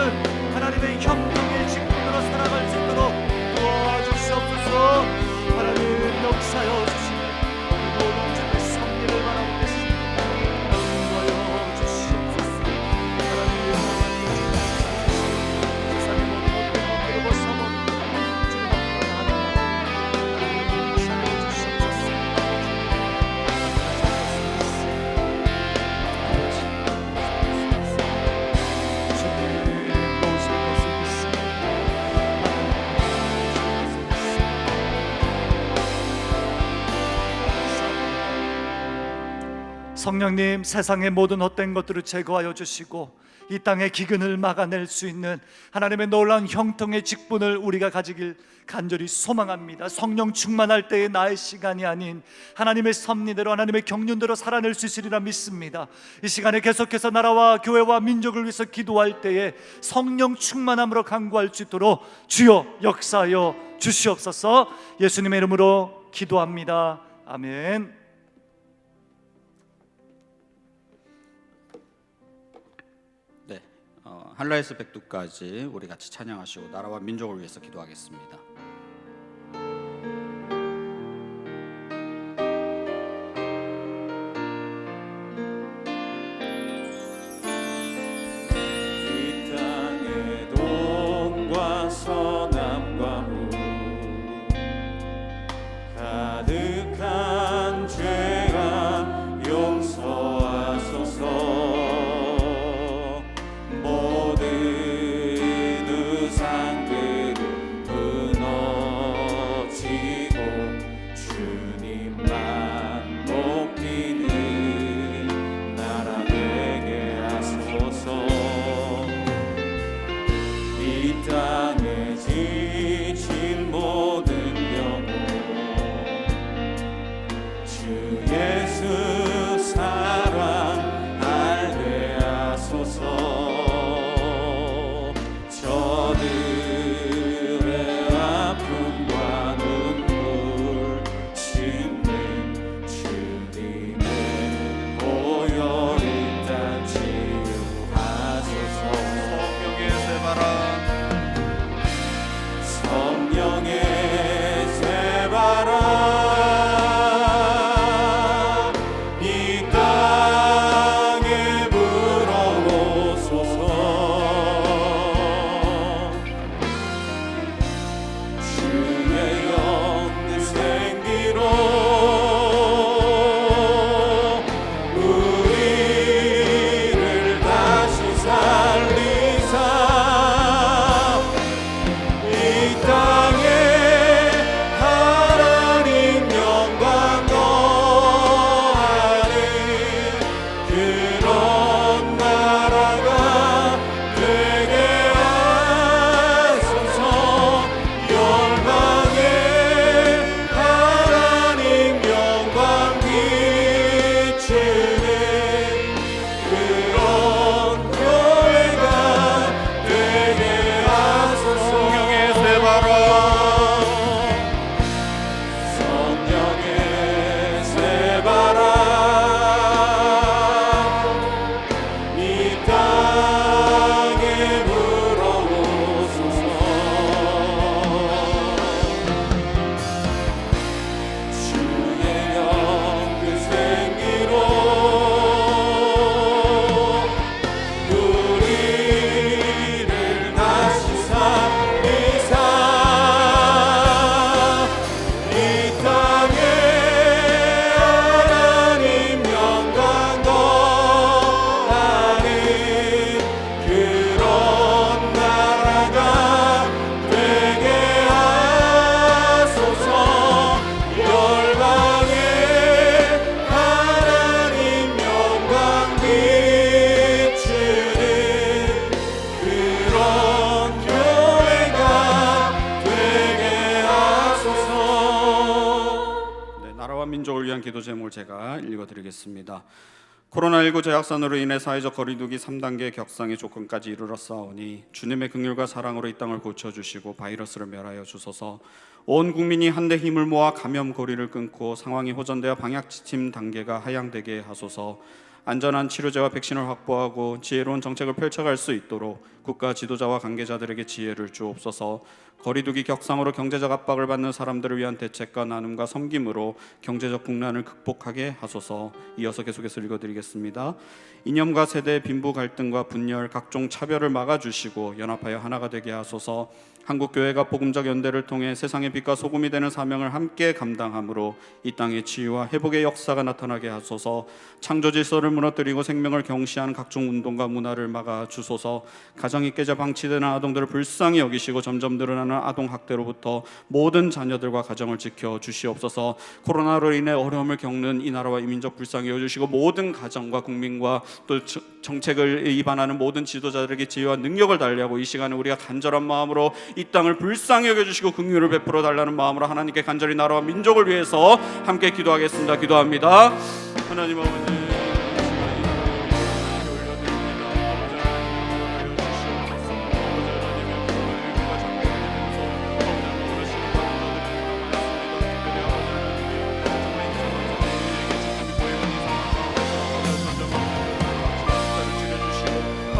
Speaker 2: 하나님의 형통의 직분으로 살아갈 수 있도록 도와주시옵소서. 하나님 역사하여 주시면 모든 주님의 섭리를 바라고 계십니다. 인도하여 주시옵소서. 하나님 세상의 모든 것들을 벗어버리고 주님 앞으로 나아가는 역사하여 주시옵소서. 성령님, 세상의 모든 헛된 것들을 제거하여 주시고 이 땅의 기근을 막아낼 수 있는 하나님의 놀라운 형통의 직분을 우리가 가지길 간절히 소망합니다. 성령 충만할 때의 나의 시간이 아닌 하나님의 섭리대로, 하나님의 경륜대로 살아낼 수 있으리라 믿습니다. 이 시간에 계속해서 나라와 교회와 민족을 위해서 기도할 때에 성령 충만함으로 간구할 수 있도록 주여 역사하여 주시옵소서. 예수님의 이름으로 기도합니다. 아멘.
Speaker 3: 네, 한라에서 백두까지 우리 같이 찬양하시고 나라와 민족을 위해서 기도하겠습니다.
Speaker 1: 이 땅의 동과 서남과 후 가득한 죄가 용서하소서. 모든 우상들을 무너지고 주님만 높이는 나라 되게 하소서. 이 땅에 지친 모든 영혼 주 예수 사랑 알게 하소서. 저들의 아픔과 눈물 씻는 주님의 보혈 이 땅 치유하소서. 성령의 새바람, 성령의 새바람 이 땅에 불어오소서. 주의 영의 생기로 우리를 다시 살리사 이 땅에 하나님 영광 거하는 그런 나라가 되게 하소서. 열방에 하나님 영광 비추는 그런 교회가 되게 하소서. 성령의 새바람, 성령의 새바람 이 땅에 불어오소서. 주의 영 그 생기로 우리를 다시 살리사 이 땅에 하나님 영광 거하는 그런 나라가 되게 하소서. 열방에 하나님 영광 비추는 그런 교회가 되게 하소서. 네, 나라와 민족을 위한 기도 제목을 제가 읽어드리겠습니다. 코로나19 재확산으로 인해 사회적 거리두기 3단계 격상의 조건까지 이르렀사오니 주님의 긍휼과 사랑으로 이 땅을 고쳐주시고 바이러스를 멸하여 주소서. 온 국민이 한데 힘을 모아 감염 고리를 끊고 상황이 호전되어 방역 지침 단계가 하향되게 하소서. 안전한 치료제와 백신을 확보하고 지혜로운 정책을 펼쳐갈 수 있도록 국가 지도자와 관계자들에게 지혜를 주옵소서. 거리두기 격상으로 경제적 압박을 받는 사람들을 위한 대책과 나눔과 섬김으로 경제적 국난을 극복하게 하소서. 이어서 계속해서 읽어드리겠습니다. 이념과 세대 빈부 갈등과 분열 각종 차별을 막아주시고 연합하여 하나가 되게 하소서. 한국교회가 복음적 연대를 통해 세상의 빛과 소금이 되는 사명을 함께 감당함으로 이 땅의 치유와 회복의 역사가 나타나게 하소서. 창조 질서를
Speaker 3: 무너뜨리고 생명을 경시하는 각종 운동과 문화를 막아 주소서. 가정이 깨져 방치되는 아동들을 불쌍히 여기시고 점점 늘어나는 아동 학대로부터 모든 자녀들과 가정을 지켜 주시옵소서. 코로나로 인해 어려움을 겪는 이 나라와 이 민족 불쌍히 여주시고 모든 가정과 국민과 또 정책을 입안하는 모든 지도자들에게 지혜와 능력을 달리하고 이 시간에 우리가 간절한 마음으로 이 땅을 불쌍히 여겨주시고 긍휼을 베풀어 달라는 마음으로 하나님께 간절히 나라와 민족을 위해서 함께 기도하겠습니다. 기도합니다. 하나님 아버지,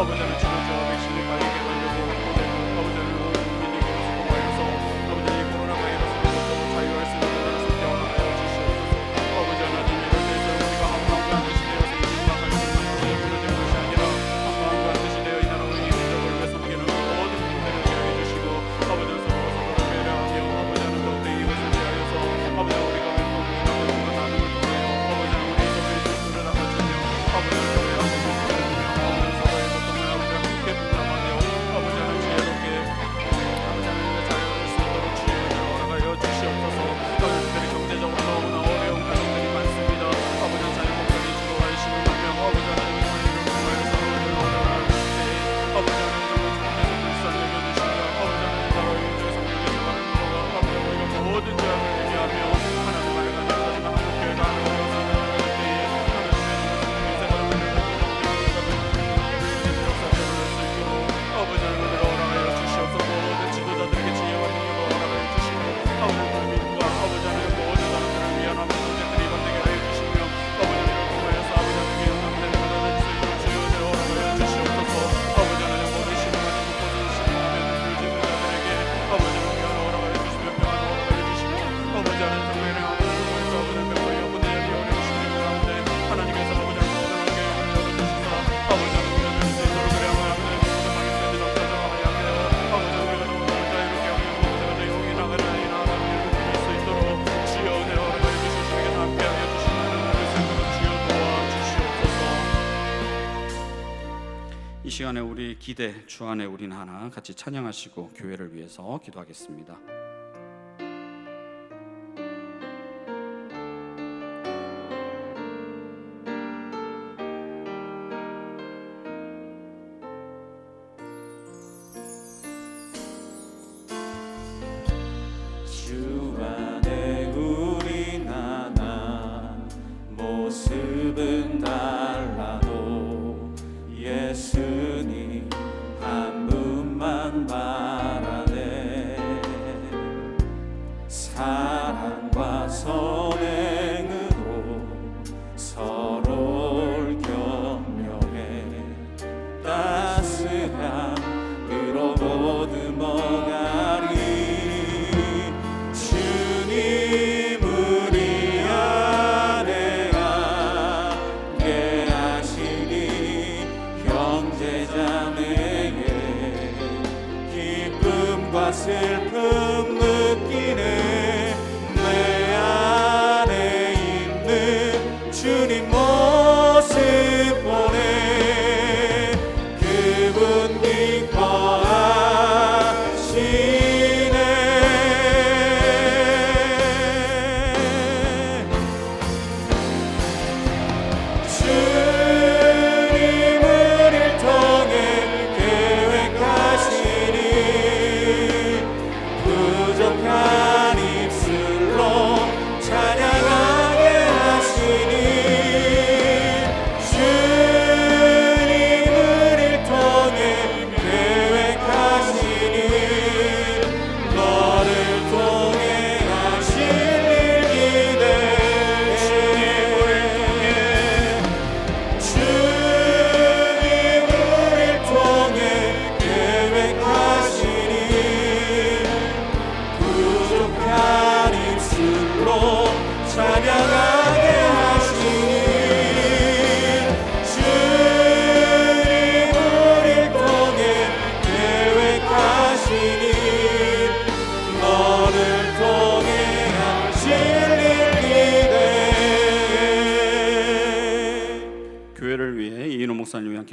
Speaker 3: 아버지를 지켜줘 백신이 빨리 개발되고 아버지를 국민이 그것을 통하여서 아버지 코로나 바이러스로부터 자유할 수 있는 나라를 선택하여 주시옵소서. 아버지 하나님 이럴 때에서 우리가 한 마음과 한 뜻이 되어서 이 심각한 것을 무너지는 것이 아니라 한 마음과 한 뜻이 되어 이 나라와 이 민족을 위해서 섬기는 모든 분들을 기억해 주시고 아버지 서로 배려하며 아버지 하나님 더욱더 이것을 위하여서 아버지 우리가 왼손 우리가 왼손과 나눔을 통하여 아버지 우리 서로의 실수를 닦아주며 아버지 서로의 한국을 지켜주며 아버지 서로의 고통을 함께 분담하며 아버지 하나님 지혜롭게 아버지 하나님 자유할 수 있도록 지혜를 허락하여 주시옵소서. 가족들이 경제적으로 너무나 어려운 가정들이 많습니다. 아버지 자유복장이 주도하시는 분명 아버지 하나님 권리를 통하여 서로를 허락하여 주시되 아버지 하나님 정말 불쌍히 여겨주시며 아버지 하나님 나라의 민족의 성령의 정하는 거가 아버지 우리가 모든 죄악을 회개하며 하나님 안에 가져가지만 한국교회가 하나님 역사를 할 때에 하나님의 생활을 아버지 하나님을 허락하여 주시옵소서. 모든 지도자들에게 지혜와 능력을 허락하여 주시고 아버지 국민과 아버지 하나님 모든 사람들을 위한 아버지 문제들이 만들게 하여 주시며 아버지 이를 통하여서 아버지 하나님의 영광되는 하나님 수익을 주여서 허락하여 주시옵소서. 아버지 하나님 모든 신음하는 곳곳을 신음하며 눈물 짓는 자들에게 아버지 하나님 허락하여 주시며 평안을 허락하여 주시고 아버지 하나님 성령의 하나님 통하여서 아버지 병과 영혼의 어려우시는 가운데 하나님께서 아버지 하나님 모든 계획을 열어주시사 아버지 하나님 우리를 수 있도록 그래 하나님 이 시간에 우리 기대 주 안에 우린 하나 같이 찬양하시고 교회를 위해서 기도하겠습니다.
Speaker 1: 주 안에 우린 하나 모습은 달라도 예수님 한 분만 바라네. 사랑과 선행으로 서로를 격려해 따스한 으로 모두 먹으리. 주님 우리 안에 함께하시니 형제자매의 기쁨과 슬픔 느끼네. 내 안에 있는 주님 모습 보네. 그분 기뻐하시네. 주님 우리를 통해 계획하시니 부족한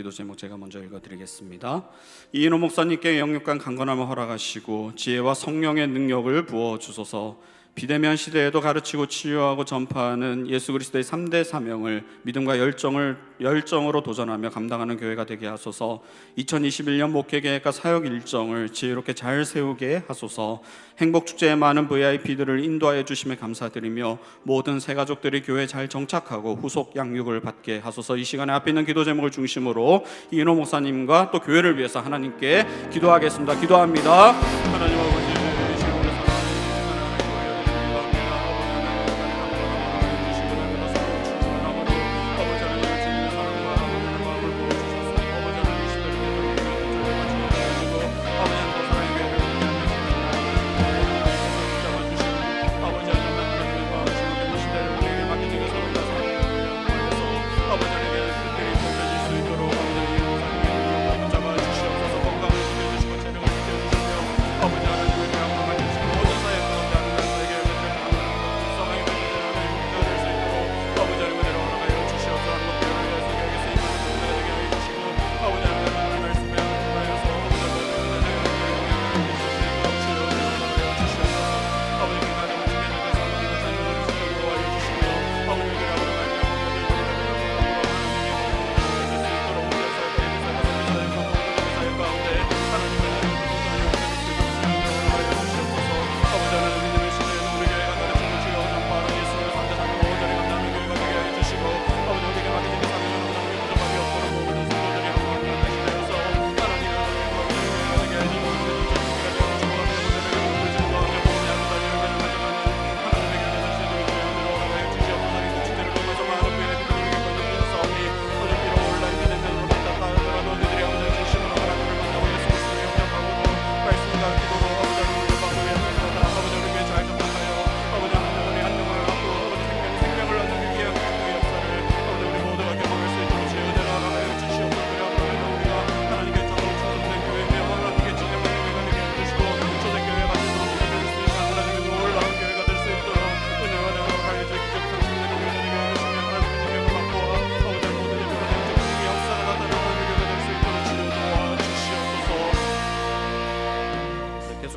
Speaker 3: 기도 제목 제가 먼저 읽어드리겠습니다. 이인호 목사님께 영육간 강건함을 허락하시고 지혜와 성령의 능력을 부어 주소서. 비대면 시대에도 가르치고 치유하고 전파하는 예수 그리스도의 3대 사명을 믿음과 열정으로 도전하며 감당하는 교회가 되게 하소서. 2021년 목회 계획과 사역 일정을 지혜롭게 잘 세우게 하소서. 행복축제에 많은 VIP들을 인도하여 주심에 감사드리며 모든 새가족들이 교회에 잘 정착하고 후속 양육을 받게 하소서. 이 시간에 앞에 있는 기도 제목을 중심으로 이인호 목사님과 또 교회를 위해서 하나님께 기도하겠습니다. 기도합니다. 하나님 아버지,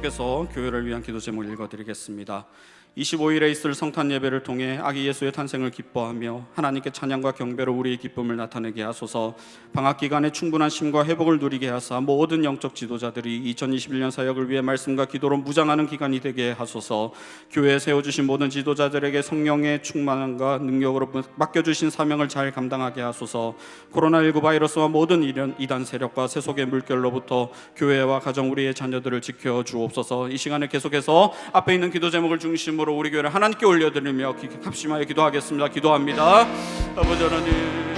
Speaker 3: 계속해서 교회를 위한 기도 제목을 읽어드리겠습니다. 25일에 있을 성탄 예배를 통해 아기 예수의 탄생을 기뻐하며 하나님께 찬양과 경배로 우리의 기쁨을 나타내게 하소서. 방학 기간에 충분한 쉼과 회복을 누리게 하사 모든 영적 지도자들이 2021년 사역을 위해 말씀과 기도로 무장하는 기간이 되게 하소서. 교회에 세워주신 모든 지도자들에게 성령의 충만함과 능력으로 맡겨주신 사명을 잘 감당하게 하소서. 코로나19 바이러스와 모든 이단 세력과 세속의 물결로부터 교회와 가정 우리의 자녀들을 지켜 주옵소서. 이 시간에 계속해서 앞에 있는 기도 제목을 중심으로 우리 교회를 하나님께 올려드리며 합심하여 기도하겠습니다. 기도합니다. 아버지 하나님,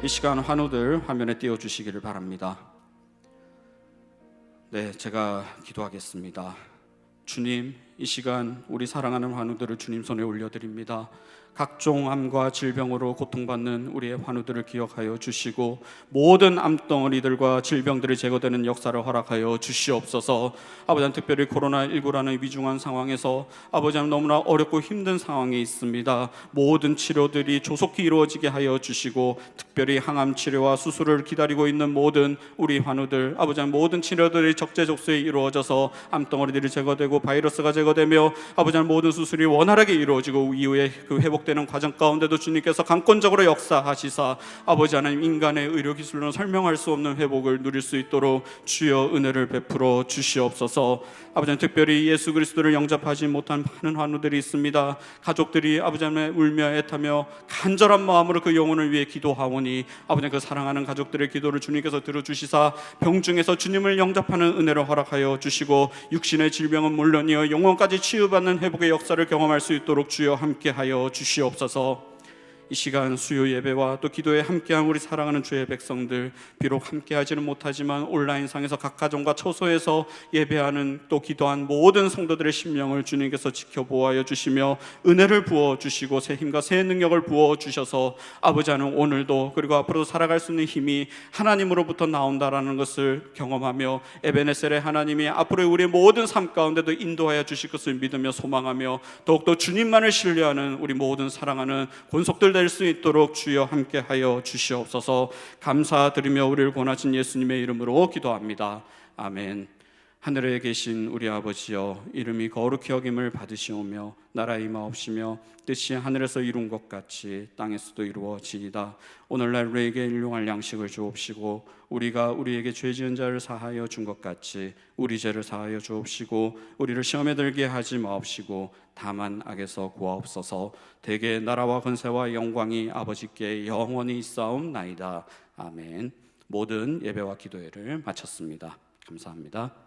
Speaker 3: 이 시간 환우들 화면에 띄워주시기를 바랍니다. 네, 제가 기도하겠습니다. 주님, 이 시간 우리 사랑하는 환우들을 주님 손에 올려드립니다. 각종 암과 질병으로 고통받는 우리의 환우들을 기억하여 주시고 모든 암덩어리들과 질병들이 제거되는 역사를 허락하여 주시옵소서. 아버지, 특별히 코로나19라는 위중한 상황에서 아버지 너무나 어렵고 힘든 상황에 있습니다. 모든 치료들이 조속히 이루어지게 하여 주시고 특별히 항암 치료와 수술을 기다리고 있는 모든 우리 환우들, 아버지 모든 치료들이 적재적소에 이루어져서 암덩어리들이 제거되고 바이러스가 제거되며 아버지 모든 수술이 원활하게 이루어지고 이후에 그 회복되는 과정 가운데도 주님께서 강권적으로 역사하시사 아버지 하나님, 인간의 의료기술로는 설명할 수 없는 회복을 누릴 수 있도록 주여 은혜를 베풀어 주시옵소서. 아버지, 특별히 예수 그리스도를 영접하지 못한 많은 환우들이 있습니다. 가족들이 아버지 하나님 울며 애타며 간절한 마음으로 그 영혼을 위해 기도하오니 아버지, 그 사랑하는 가족들의 기도를 주님께서 들어주시사 병중에서 주님을 영접하는 은혜를 허락하여 주시고 육신의 질병은 물론이요 영혼까지 치유받는 회복의 역사를 경험할 수 있도록 주여 함께하여 주시옵소서. 이 시간 수요 예배와 또 기도에 함께한 우리 사랑하는 주의 백성들, 비록 함께하지는 못하지만 온라인상에서 각 가정과 처소에서 예배하는 또 기도한 모든 성도들의 심령을 주님께서 지켜보아여 주시며 은혜를 부어주시고 새 힘과 새 능력을 부어주셔서 아버지 하나님, 오늘도 그리고 앞으로도 살아갈 수 있는 힘이 하나님으로부터 나온다라는 것을 경험하며 에베네셀의 하나님이 앞으로 우리의 모든 삶 가운데도 인도하여 주실 것을 믿으며 소망하며 더욱더 주님만을 신뢰하는 우리 모든 사랑하는 권속들 될 수 있도록 주여 함께하여 주시옵소서. 감사드리며 우리를 구원하신 예수님의 이름으로 기도합니다. 아멘. 하늘에 계신 우리 아버지여, 이름이 거룩히 여김을 받으시오며 나라의 임하옵시며 뜻이 하늘에서 이룬 것 같이 땅에서도 이루어지이다. 오늘날 우리에게 일용할 양식을 주옵시고 우리가 우리에게 죄 지은 자를 사하여 준 것 같이 우리 죄를 사하여 주옵시고 우리를 시험에 들게 하지 마옵시고 다만 악에서 구하옵소서. 대개 나라와 권세와 영광이 아버지께 영원히 있사옵나이다. 아멘. 모든 예배와 기도회를 마쳤습니다. 감사합니다.